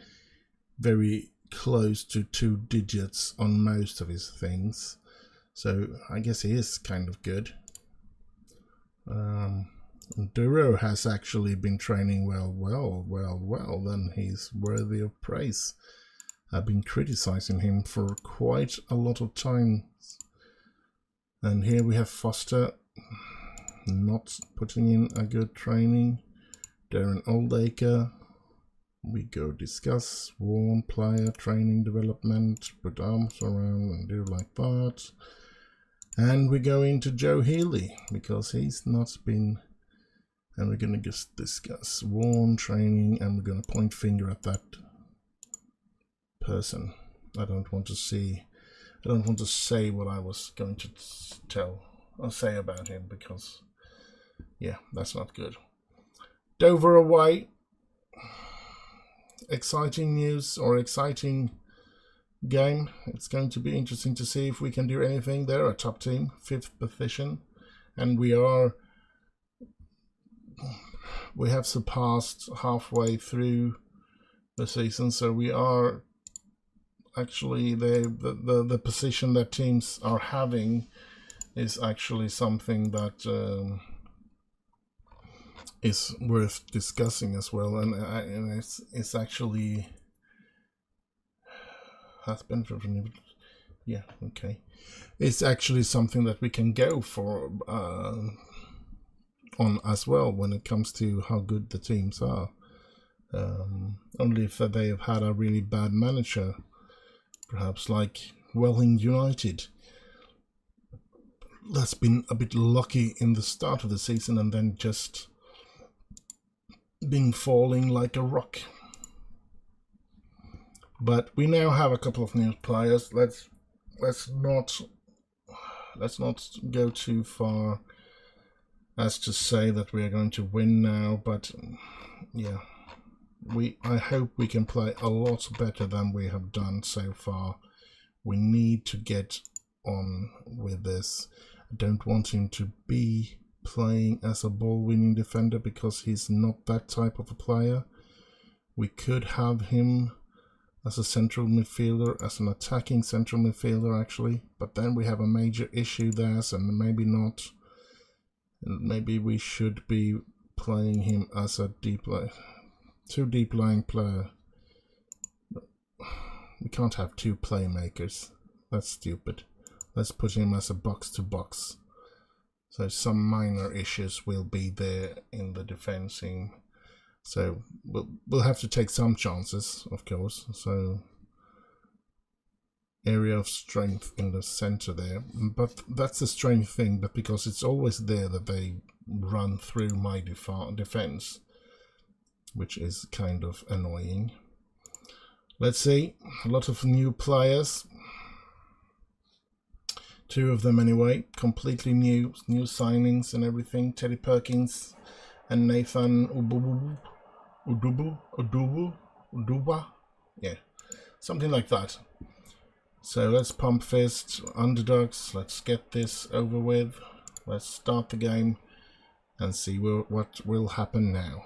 A: very close to 2 digits on most of his things. So I guess he is kind of good. Duro has actually been training well, then he's worthy of praise. I've been criticizing him for quite a lot of time. And here we have Foster not putting in a good training. Darren Oldacre, we go discuss Warm player training development, put arms around and do like that. And we go into Joe Healy because he's not been, and we're going to just discuss Warm training, and we're going to point finger at that person. I don't want to say what I was going to tell or say about him, because yeah, that's not good. Dover away. Exciting news, or exciting game. It's going to be interesting to see if we can do anything. They're a top team, 5th position, and we have surpassed halfway through the season, so we are actually the position that teams are having is actually something that is worth discussing as well, and it's actually has been for, yeah, okay, it's actually something that we can go for on as well when it comes to how good the teams are. Only if they have had a really bad manager, perhaps like Welling United, that's been a bit lucky in the start of the season and then just been falling like a rock. But we now have a couple of new players. Let's not go too far as to say that we are going to win now, but yeah, I hope we can play a lot better than we have done so far. We need to get on with this. I don't want him to be playing as a ball-winning defender because he's not that type of a player. We could have him as a central midfielder, as an attacking central midfielder actually, but then we have a major issue there, so maybe not. Maybe we should be playing him as a too deep lying player. We can't have 2 playmakers. That's stupid. Let's put him as a box-to-box. So some minor issues will be there in the defending. So we'll have to take some chances, of course. So area of strength in the center there, but that's a strange thing. But because it's always there that they run through my defense, which is kind of annoying. Let's see, a lot of new players. 2 of them anyway, completely new signings and everything. Teddy Perkins and Nathan Uduba, yeah, something like that. So let's pump fist, underdogs. Let's get this over with. Let's start the game and see what will happen now.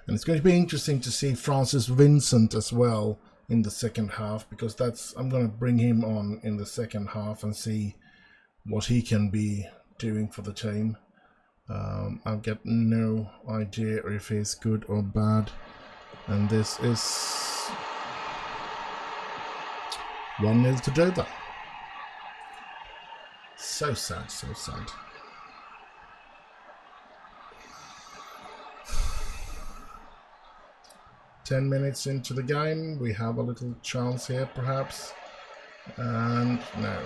A: And it's going to be interesting to see Francis Vincent as well in the second half, because I'm going to bring him on in the second half and see what he can be doing for the team. I've got no idea if he's good or bad, and this is 1-0 to Dover. So sad, so sad. Ten minutes into the game, we have a little chance here perhaps, and no.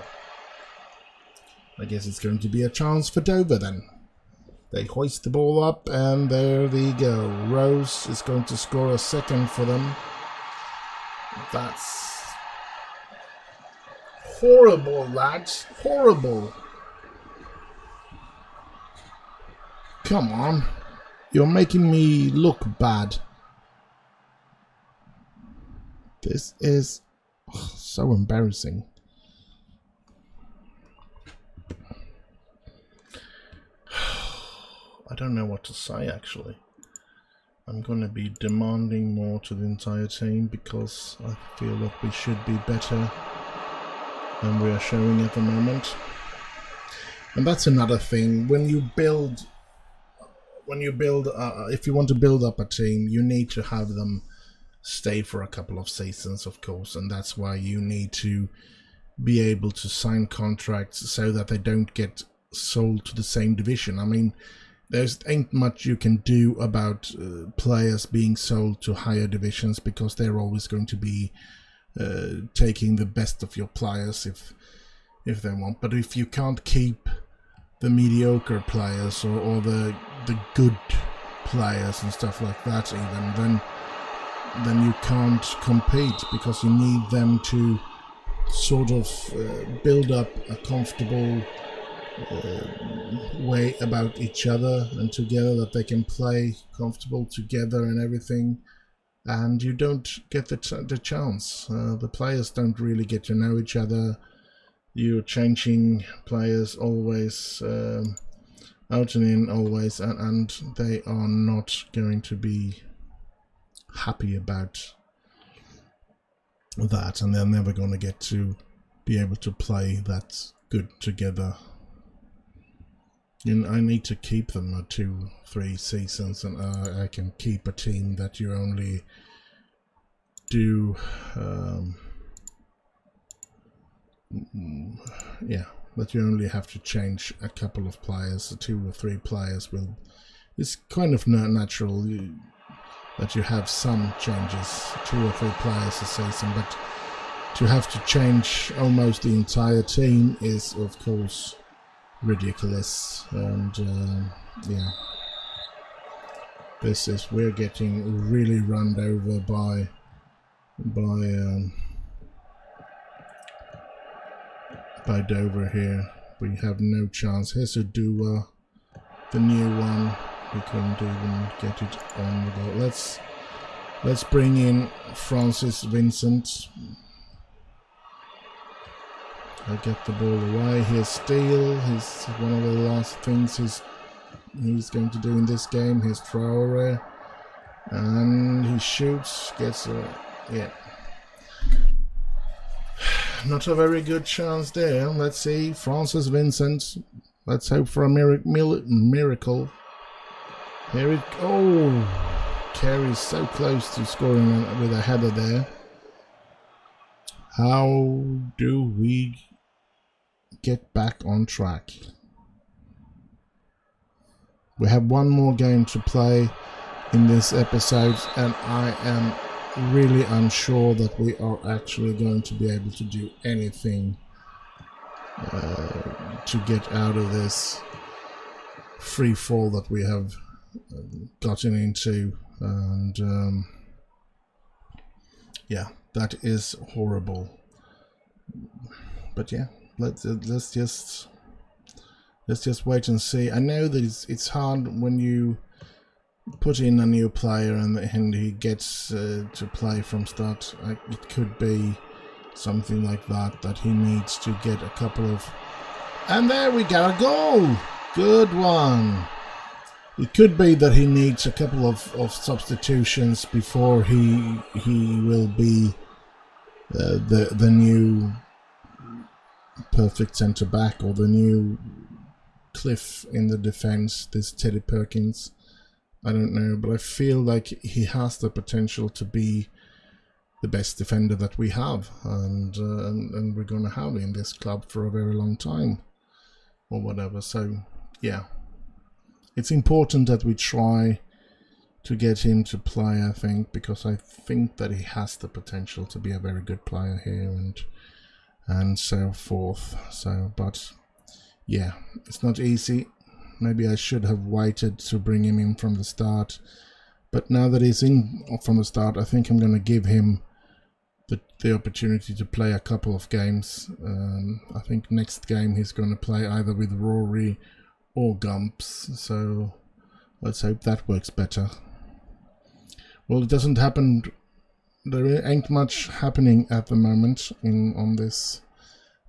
A: I guess it's going to be a chance for Dover then. They hoist the ball up, and there they go. Rose is going to score a second for them. That's horrible, lads. Horrible. Come on. You're making me look bad. This is so embarrassing. I don't know what to say, actually. I'm going to be demanding more to the entire team because I feel that we should be better than we are showing at the moment. And that's another thing. When you build, if you want to build up a team, you need to have them stay for a couple of seasons, of course, and that's why you need to be able to sign contracts so that they don't get sold to the same division. I mean, there's ain't much you can do about players being sold to higher divisions because they're always going to be taking the best of your players if they want. But if you can't keep the mediocre players or the good players and stuff like that, even then you can't compete because you need them to sort of build up a comfortable way about each other and together, that they can play comfortable together and everything, and you don't get the chance. The players don't really get to know each other. You're changing players always, out and in always, and they are not going to be happy about that, and they're never going to get to be able to play that good together. And I need to keep them 2-3 seasons, and I can keep a team that you only do that you only have to change a couple of players. 2 or 3 players it's kind of natural that you have some changes, 2 or 3 players a season, but to have to change almost the entire team is, of course, ridiculous. And we're getting really run over by Dover here. We have no chance. Here's a Dua, the new one. We couldn't even get it on the ball. Let's bring in Francis Vincent. I get the ball away. Here's Steele. He's one of the last things he's going to do in this game. Here's Traore, and he shoots. Gets not a very good chance there. Let's see, Francis Vincent. Let's hope for a miracle. Here it Carey's so close to scoring with a header there. How do we get back on track? We have one more game to play in this episode, and I am really unsure that we are actually going to be able to do anything to get out of this free fall that we have gotten into, and that is horrible. But yeah, let's just wait and see. I know that it's hard when you put in a new player and he gets to play from start. It could be something like that he needs to get a couple of, and there we got a goal. Good one. It could be that he needs a couple of substitutions before he will be the new perfect centre back, or the new Cliff in the defence, this Teddy Perkins. I don't know, but I feel like he has the potential to be the best defender that we have, and we're going to have in this club for a very long time, or whatever. So yeah, it's important that we try to get him to play, I think, because I think that he has the potential to be a very good player here, and so forth. So, but yeah, it's not easy. Maybe I should have waited to bring him in from the start. But now that he's in from the start, I think I'm going to give him the opportunity to play a couple of games. I think next game he's going to play either with Rory or Gumps. So let's hope that works better. Well, it doesn't happen. There ain't much happening at the moment on this.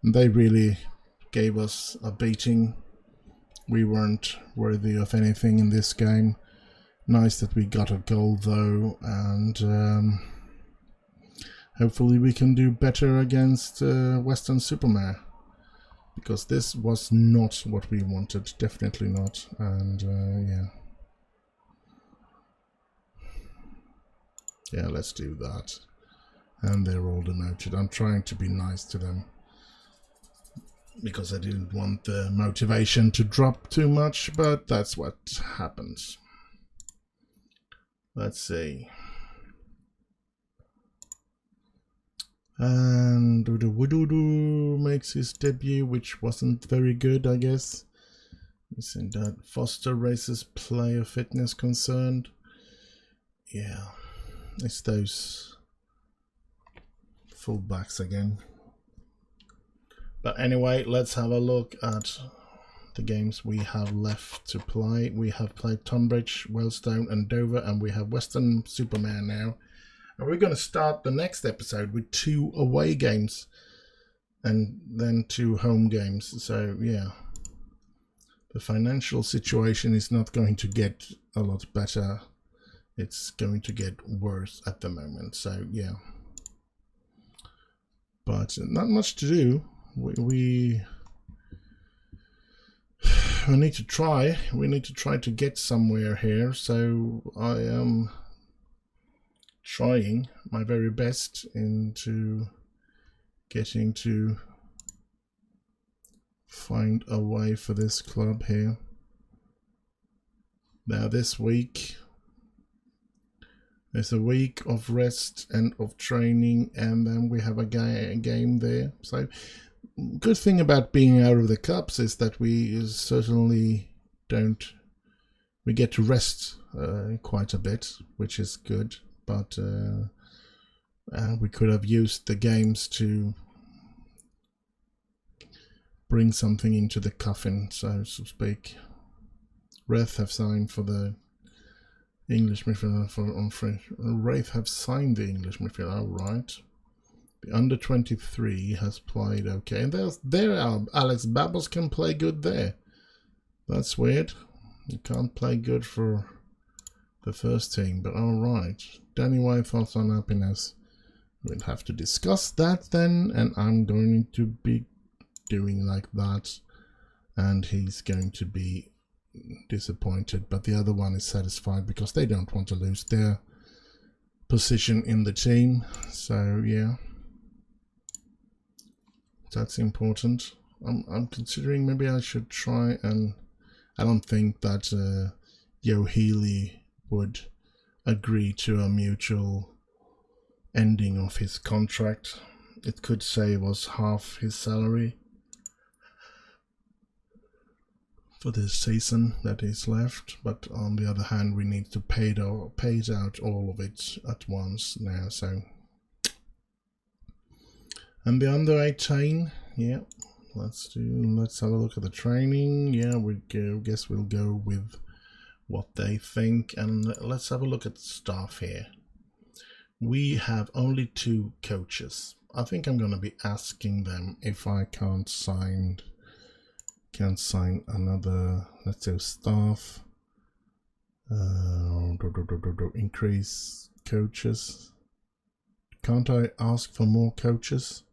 A: They really gave us a beating. We weren't worthy of anything in this game. Nice that we got a goal though, and hopefully we can do better against Western Supermare, because this was not what we wanted, definitely not. And yeah, let's do that. And they're all demoted. I'm trying to be nice to them because I didn't want the motivation to drop too much, but that's what happens. Let's see. And Wududu makes his debut, which wasn't very good, I guess. Isn't that Foster races player fitness concerned? Yeah, it's those fullbacks again. But anyway, let's have a look at the games we have left to play. We have played Tonbridge, Wellstone and Dover, and we have Western Supermare now. And we're going to start the next episode with 2 away games and then 2 home games. So yeah, the financial situation is not going to get a lot better. It's going to get worse at the moment. So yeah, but not much to do. We need to try. We need to try to get somewhere here. So I am trying my very best into getting to find a way for this club here. Now this week there's a week of rest and of training, and then we have a game there. So good thing about being out of the cups is that we certainly we get to rest quite a bit, which is good. But we could have used the games to bring something into the coffin, so to speak. Wraith have signed for the English midfielder Wraith have signed the English midfielder, right? The under 23 has played okay, and there Alex Babbles can play good there. That's weird. You can't play good for the first team, but all right. Danny White, thoughts on happiness? We'll have to discuss that then, and I'm going to be doing like that, and he's going to be disappointed, but the other one is satisfied because they don't want to lose their position in the team. So yeah, that's important. I'm considering maybe I should try, and I don't think that Yo Healy would agree to a mutual ending of his contract. It could say it was half his salary for this season that is left, but on the other hand we need to pay out all of it at once now. So, and the under 18, yeah, let's have a look at the training. Yeah, guess we'll go with what they think, and let's have a look at the staff here. We have only 2 coaches. I think I'm going to be asking them if I can't sign another, let's say, staff, increase coaches. Can't I ask for more coaches?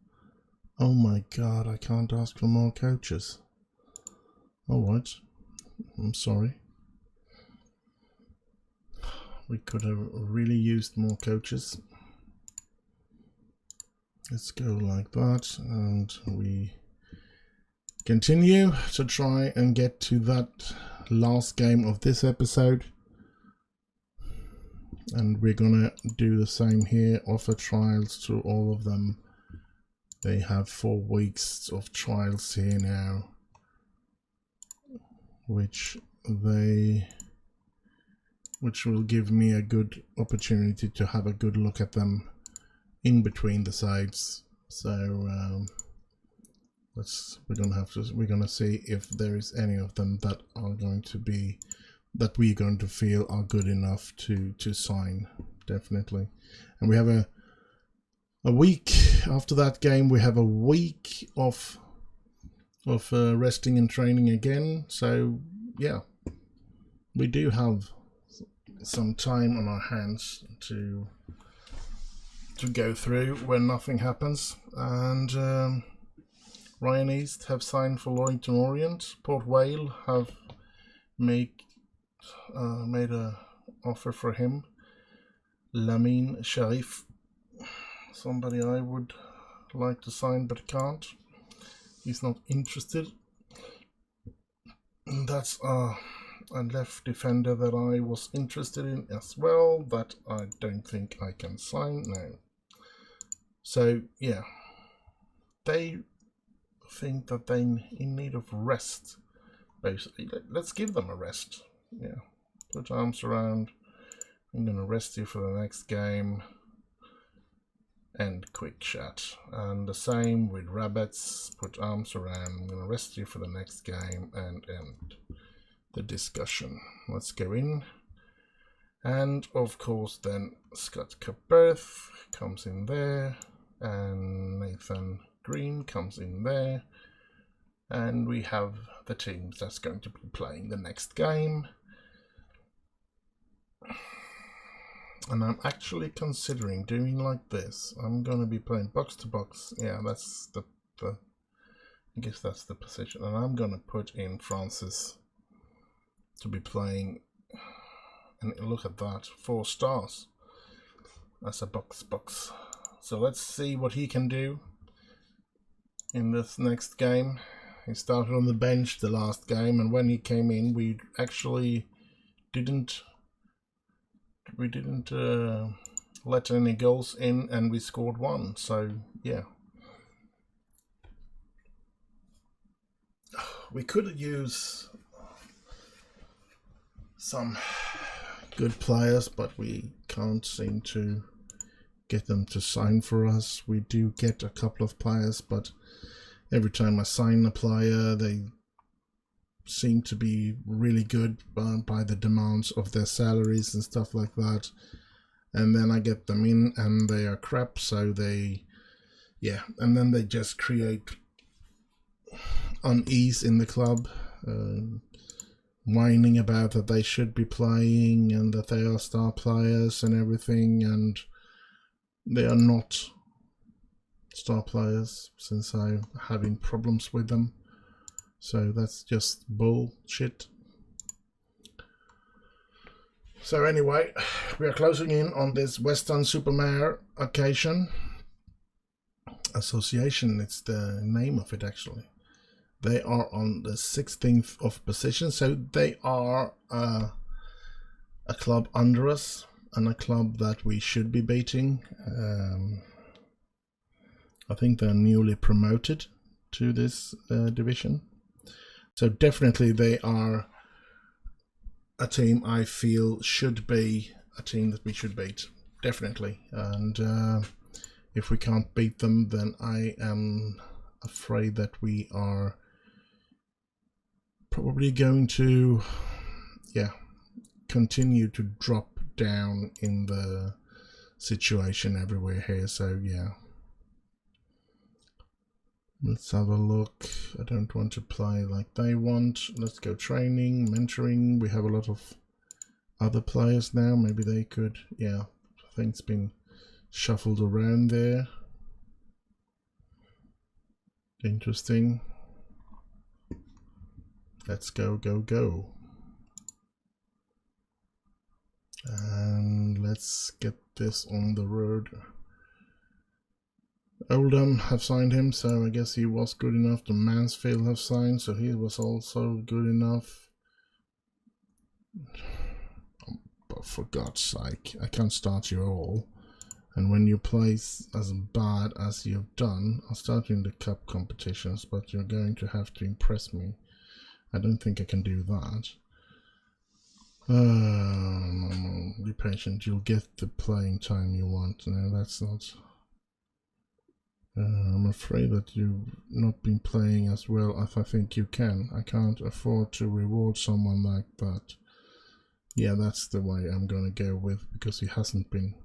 A: Oh my god, I can't ask for more coaches. Alright, I'm sorry. We could have really used more coaches. Let's go like that, and we continue to try and get to that last game of this episode. And we're gonna do the same here, offer trials to all of them. They have 4 weeks of trials here now. which will give me a good opportunity to have a good look at them in between the saves. So we're gonna see if there is any of them that are going to be, that we're going to feel are good enough to sign, definitely. And we have a week after that game. We have a week of resting and training again. So yeah, we do have some time on our hands to go through when nothing happens. And Ryan East have signed for Lloydton Orient. Port Vale have made a offer for him. Lamine Sharif, somebody I would like to sign but can't. He's not interested. That's a left defender that I was interested in as well, that I don't think I can sign now. So yeah, they think that they're in need of rest, basically. Let's give them a rest. Yeah, put arms around. I'm gonna rest you for the next game. And quick chat. And the same with rabbits. Put arms around. I'm gonna rest you for the next game and end the discussion. Let's go in. And of course then Scott Cupberth comes in there, and Nathan Greene comes in there, and we have the teams that's going to be playing the next game. And I'm actually considering doing like this. I'm going to be playing box to box. Yeah, that's the I guess that's the position. And I'm going to put in Francis to be playing. And look at that, 4 stars. That's a box. So let's see what he can do in this next game. He started on the bench the last game, and when he came in, we actually didn't let any goals in, and we scored 1. So yeah, we could use some good players, but we can't seem to get them to sign for us. We do get a couple of players, but every time I sign a player, they seem to be really good by the demands of their salaries and stuff like that, and then I get them in and they are crap. So and then they just create unease in the club, whining about that they should be playing and that they are star players and everything, and they are not star players since I'm having problems with them. So that's just bullshit. So anyway, we are closing in on this Western Supermare Association. It's the name of it actually. They are on the 16th of position, so they are a club under us and a club that we should be beating. I think they're newly promoted to this division. So definitely they are a team I feel should be a team that we should beat. Definitely. And if we can't beat them, then I am afraid that we are probably going to continue to drop down in the situation everywhere here. So yeah, let's have a look. I don't want to play like they want. Let's go training, mentoring. We have a lot of other players now. Maybe they could, yeah, things been shuffled around there. Interesting. Let's go. And let's get this on the road. Oldham have signed him, so I guess he was good enough. The Mansfield have signed, so he was also good enough. But for God's sake, I can't start you all. And when you play as bad as you've done, I'll start you in the cup competitions, but you're going to have to impress me I don't think I can do that. Be patient, you'll get the playing time you want. No, that's not... I'm afraid that you've not been playing as well as I think you can. I can't afford to reward someone like that. Yeah, that's the way I'm gonna go with, because he hasn't been.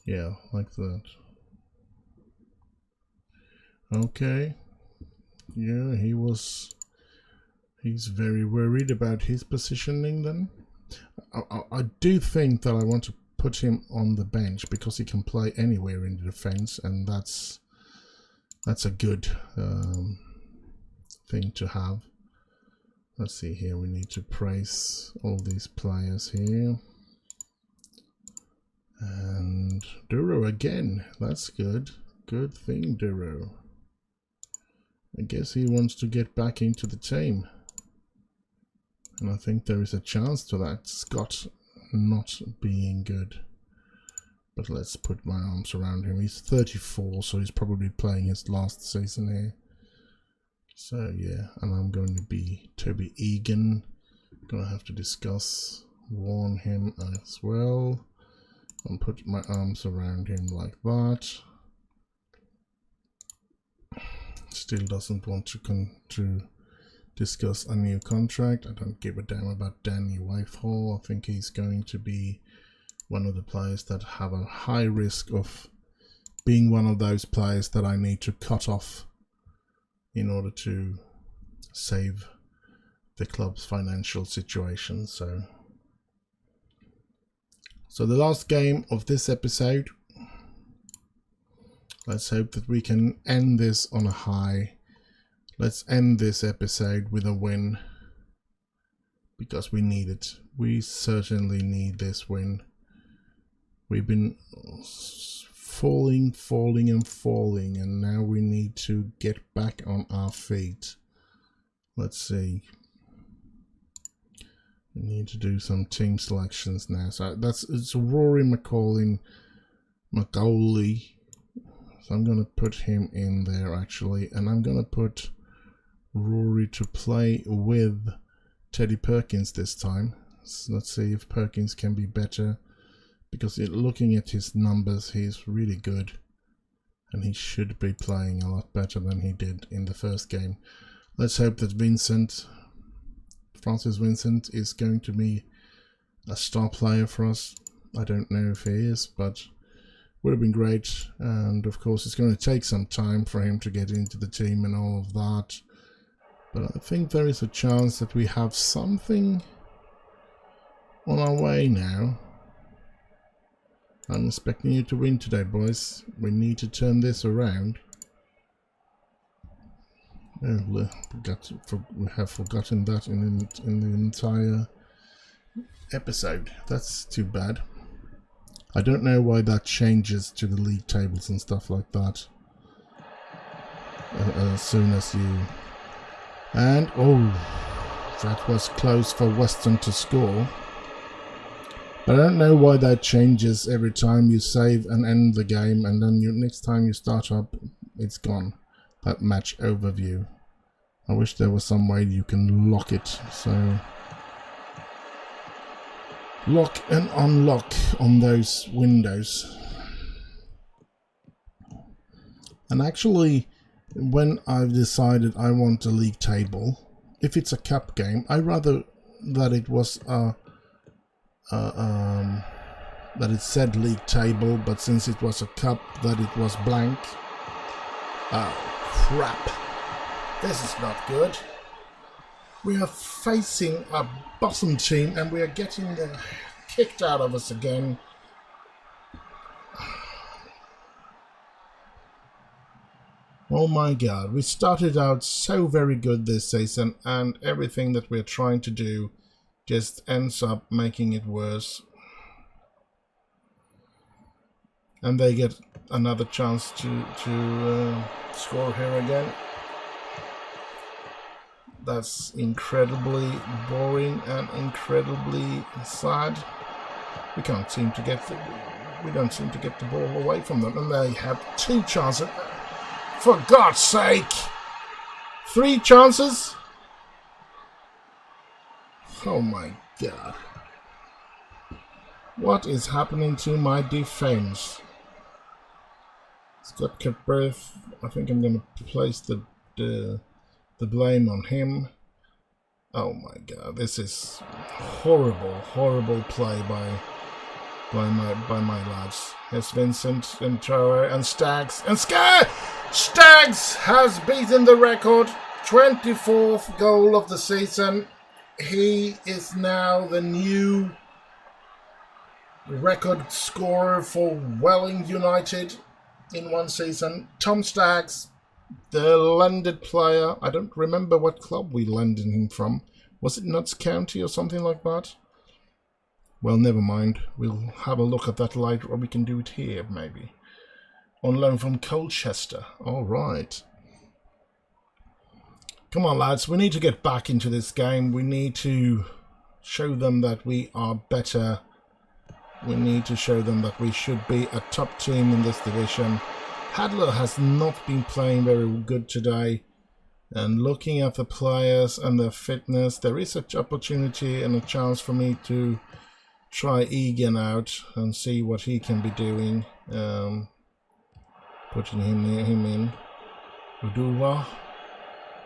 A: Yeah, like that. Okay. Yeah, he's very worried about his positioning then. I do think that I want to put him on the bench because he can play anywhere in the defense, and that's a good thing to have. Let's see here, we need to praise all these players here. And Duro again, that's good. Good thing, Duro. I guess he wants to get back into the team. And I think there is a chance to that. Scott not being good. But let's put my arms around him. He's 34, so he's probably playing his last season here. So yeah, and I'm going to be Toby Egan. Gonna have to warn him as well. And put my arms around him like that. Still doesn't want to discuss a new contract. I don't give a damn about Danny Wifehall. I think he's going to be one of the players that have a high risk of being one of those players that I need to cut off in order to save the club's financial situation. So the last game of this episode. Let's hope that we can end this on a high. Let's end this episode with a win, because we need it. We certainly need this win. We've been falling, and now we need to get back on our feet. Let's see. We need to do some team selections now. So it's Rory McCauley. So I'm going to put him in there actually, and I'm going to put Rory to play with Teddy Perkins this time. So let's see if Perkins can be better, because looking at his numbers, he's really good, and he should be playing a lot better than he did in the first game. Let's hope that Francis Vincent is going to be a star player for us. I don't know if he is, but would have been great. And of course it's going to take some time for him to get into the team and all of that, but I think there is a chance that we have something on our way now. I'm expecting you to win today, boys. We need to turn this around. Oh, we have forgotten that in the entire episode. That's too bad. I don't know why that changes to the league tables and stuff like that. As soon as you... And, oh, that was close for Western to score. But I don't know why that changes every time you save and end the game, and then next time you start up, it's gone. That match overview. I wish there was some way you can lock it. So... lock and unlock on those windows. And actually, when I've decided I want a league table, if it's a cup game, I'd rather that it was that it said league table, but since it was a cup, that it was blank. Oh crap! This is not good. We are facing a bottom team and we are getting them kicked out of us again. Oh my god, we started out so very good this season, and everything that we're trying to do just ends up making it worse. And they get another chance to score here again. That's incredibly boring and incredibly sad. We can't seem to get we don't seem to get the ball away from them, and they have 2 chances. For God's sake! 3 chances? Oh my God. What is happening to my defense? Scott Cuthbert, I think I'm going to place the blame on him. Oh my God, this is horrible play by my lads. Here's Vincent and Traore and Staggs and Staggs has beaten the record. 24th goal of the season. He is now the new record scorer for Welling United in one season. Tom Staggs, the landed player. I don't remember what club we landed him from. Was it Notts County or something like that? Well, never mind. We'll have a look at that later, or we can do it here, maybe. On loan from Colchester. All right. Come on, lads. We need to get back into this game. We need to show them that we are better. We need to show them that we should be a top team in this division. Hadler has not been playing very good today. And looking at the players and their fitness, there is an opportunity and a chance for me to try Egan out and see what he can be doing. Putting him in. Uduwa.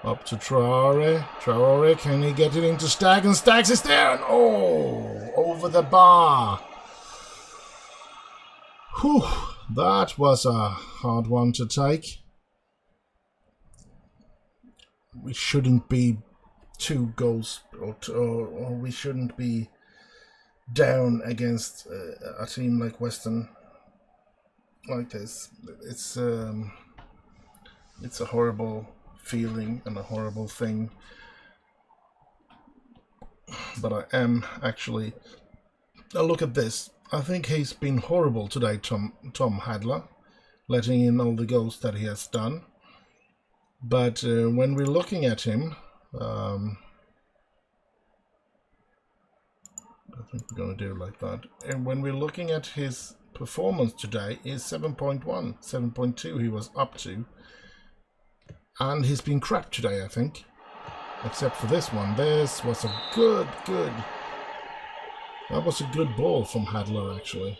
A: Up to Traore. Traore, can he get it into Staggs? And Staggs is there! And oh! Over the bar! Whew! That was a hard one to take. We shouldn't be 2 goals, or we shouldn't be down against a team like Western like this. It's a horrible feeling and a horrible thing, but I am actually. Oh, look at this. I think he's been horrible today, Tom Hadler, letting in all the goals that he has done. But when we're looking at him, I think we're going to do it like that. And when we're looking at his performance today, is 7.1, 7.2 he was up to. And he's been crap today, I think. Except for this one. This was a good. That was a good ball from Hadler, actually.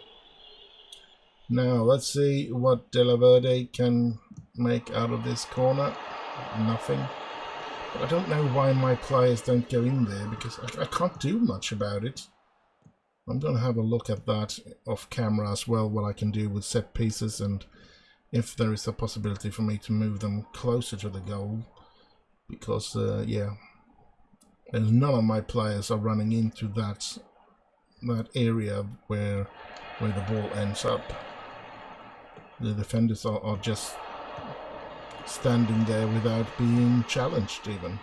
A: Now, let's see what De La Verde can make out of this corner. Nothing. But I don't know why my players don't go in there, because I can't do much about it. I'm going to have a look at that off camera as well, what I can do with set pieces, and if there is a possibility for me to move them closer to the goal. Because, yeah, and none of my players are running into that area where the ball ends up. The defenders are just standing there without being challenged even.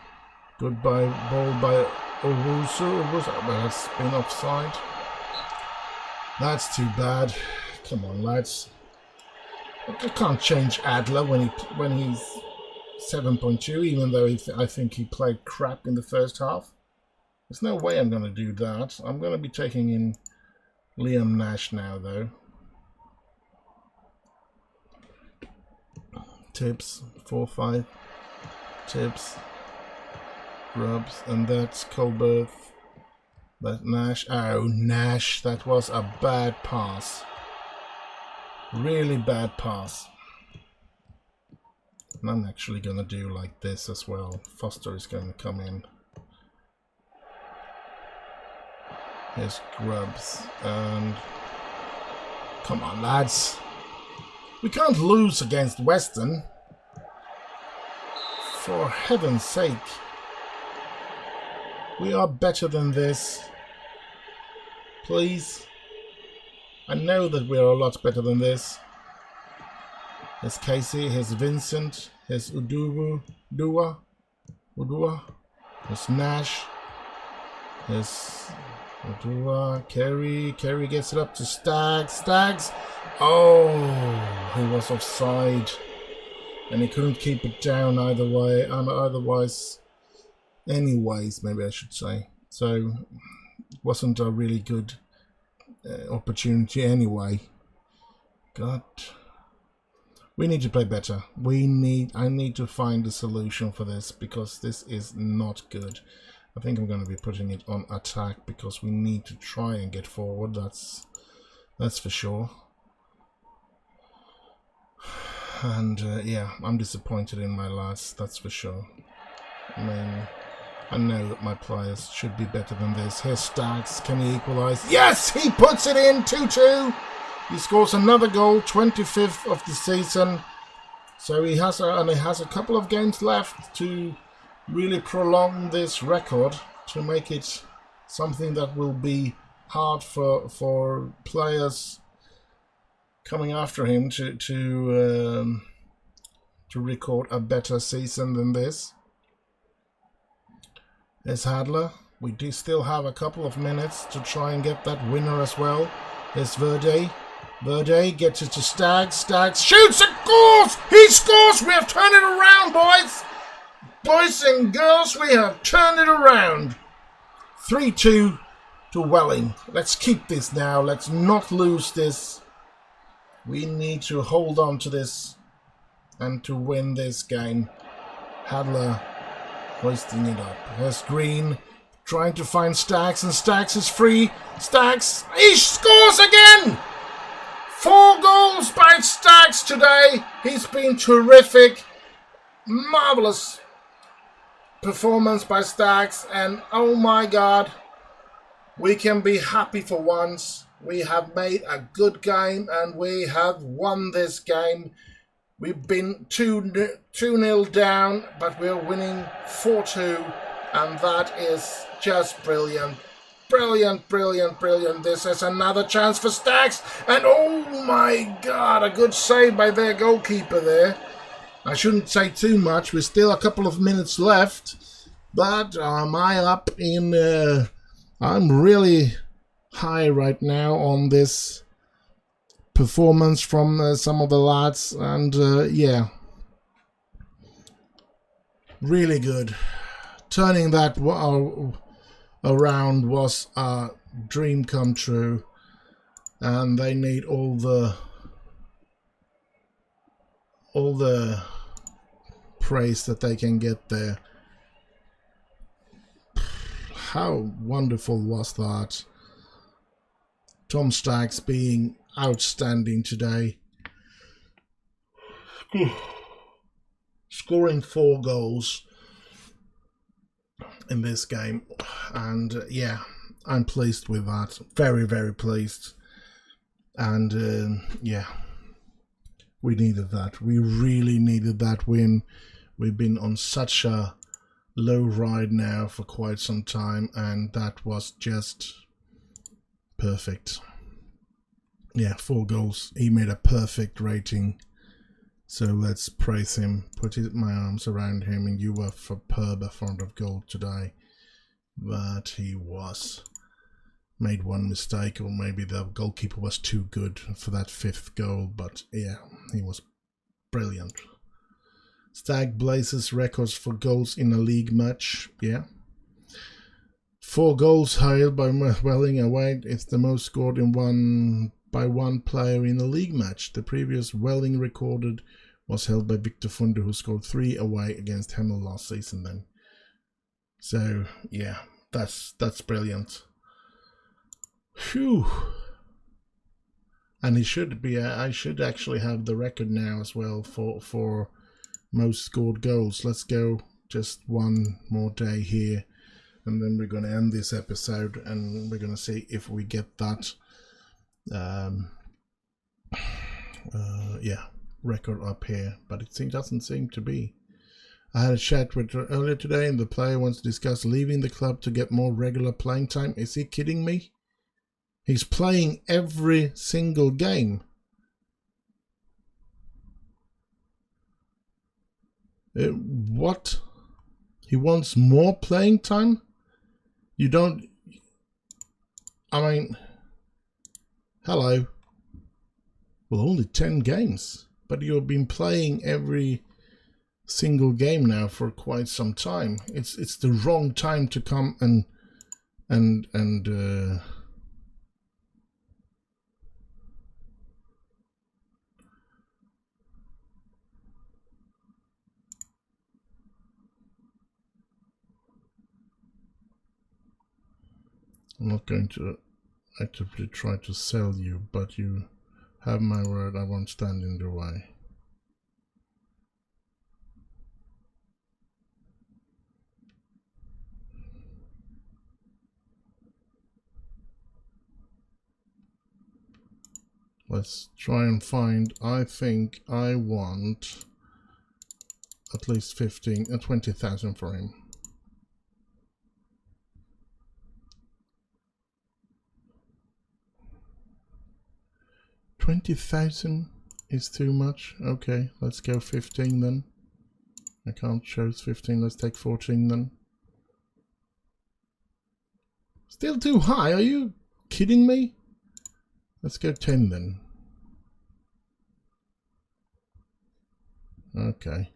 A: Goodbye ball by Owusu. That's been offside. That's too bad. Come on, lads. I can't change Adler when he's 7.2, even though I think he played crap in the first half. There's no way I'm going to do that. I'm going to be taking in Liam Nash now, though. Tips, 4-5. Tips. Rubs, and that's Colbert. That Nash. Oh, Nash, that was a bad pass. Really bad pass. And I'm actually going to do like this as well. Foster is going to come in. Here's Grubbs, and come on, lads. We can't lose against Western. For heaven's sake. We are better than this. Please. I know that we are a lot better than this. Here's Casey, here's Vincent, here's Udua, here's Nash, here's Udua, Kerry gets it up to Staggs, oh, he was offside, and he couldn't keep it down either way, and anyways, maybe I should say. So, it wasn't a really good opportunity anyway. God, we need to play better. I need to find a solution for this, because this is not good. I think I'm going to be putting it on attack, because we need to try and get forward. That's for sure. And yeah, I'm disappointed in my lads, that's for sure. I mean, I know that my players should be better than this. Here's Stags, can he equalise? Yes, he puts it in, 2-2. He scores another goal, 25th of the season. So he has a couple of games left to really prolong this record, to make it something that will be hard for players coming after him to record a better season than this. There's Hadler. We do still have a couple of minutes to try and get that winner as well. There's Verde. Verde gets it to Stags. Stags shoots and scores! He scores! We have turned it around, boys! Boys and girls, we have turned it around. 3-2 to Welling. Let's keep this now. Let's not lose this. We need to hold on to this and to win this game. Hadler hoisting it up. There's Greene trying to find Stags, and Stags is free. Stags, he scores again! 4 goals by Stags today. He's been terrific. Marvellous performance by Stags, and oh my God, we can be happy for once. We have made a good game and we have won this game. We've been 2-0 down, but we're winning 4-2, and that is just brilliant. Brilliant, brilliant, brilliant. This is another chance for Stags, and oh my God, a good save by their goalkeeper there. I shouldn't say too much, we're still a couple of minutes left, but am I up in... I'm really high right now on this performance from some of the lads, and yeah, really good. Turning that around was a dream come true, and they need all the praise that they can get there. How wonderful was that? Tom Stags being outstanding today. Scoring 4 goals in this game, and yeah, I'm pleased with that. Very, very pleased. And yeah, we needed that. We really needed that win. We've been on such a low ride now for quite some time, and that was just perfect. Yeah, 4 goals. He made a perfect rating. So let's praise him. Put my arms around him, and you were superb in front of goal today. But he was. Made one mistake, or maybe the goalkeeper was too good for that 5th goal. But yeah, he was brilliant. Stag blazes records for goals in a league match. Yeah. 4 goals held by Welling away. It's the most scored in by one player in a league match. The previous Welling recorded was held by Victor Funde, who scored 3 away against Hemel last season then. So yeah, that's brilliant. Phew. And he should be I should actually have the record now as well for most scored goals. Let's go just one more day here, and then we're going to end this episode, and we're going to see if we get that yeah, record up here, but it doesn't seem to be. I had a chat with her earlier today, and the player wants to discuss leaving the club to get more regular playing time. Is he kidding me? He's playing every single game. What? He wants more playing time? You don't... I mean... Hello. Well, only 10 games. But you've been playing every single game now for quite some time. It's the wrong time to come and I'm not going to actively try to sell you, but you have my word, I won't stand in the way. Let's try and find, I think I want at least 20,000 for him. $20,000 is too much. Okay, let's go 15 then. I can't choose 15, let's take 14 then. Still too high, are you kidding me? Let's go 10 then. Okay.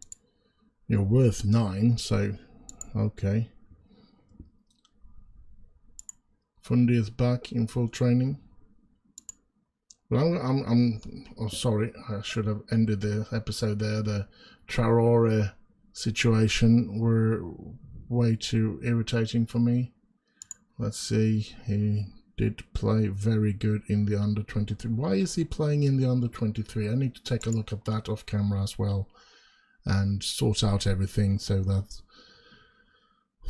A: You're worth 9, so okay. Fundy is back in full training. Well, oh, sorry, I should have ended the episode there. The Traore situation were way too irritating for me. Let's see, he did play very good in the under 23. Why is he playing in the under 23? I need to take a look at that off camera as well and sort out everything so that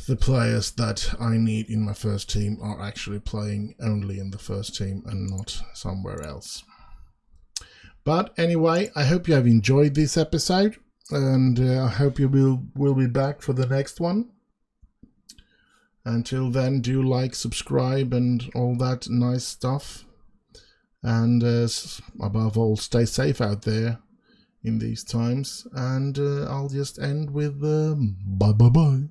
A: the players that I need in my first team are actually playing only in the first team and not somewhere else. But anyway, I hope you have enjoyed this episode, and I hope you will be back for the next one. Until then, do like, subscribe, and all that nice stuff. And above all, stay safe out there in these times. And I'll just end with bye bye bye.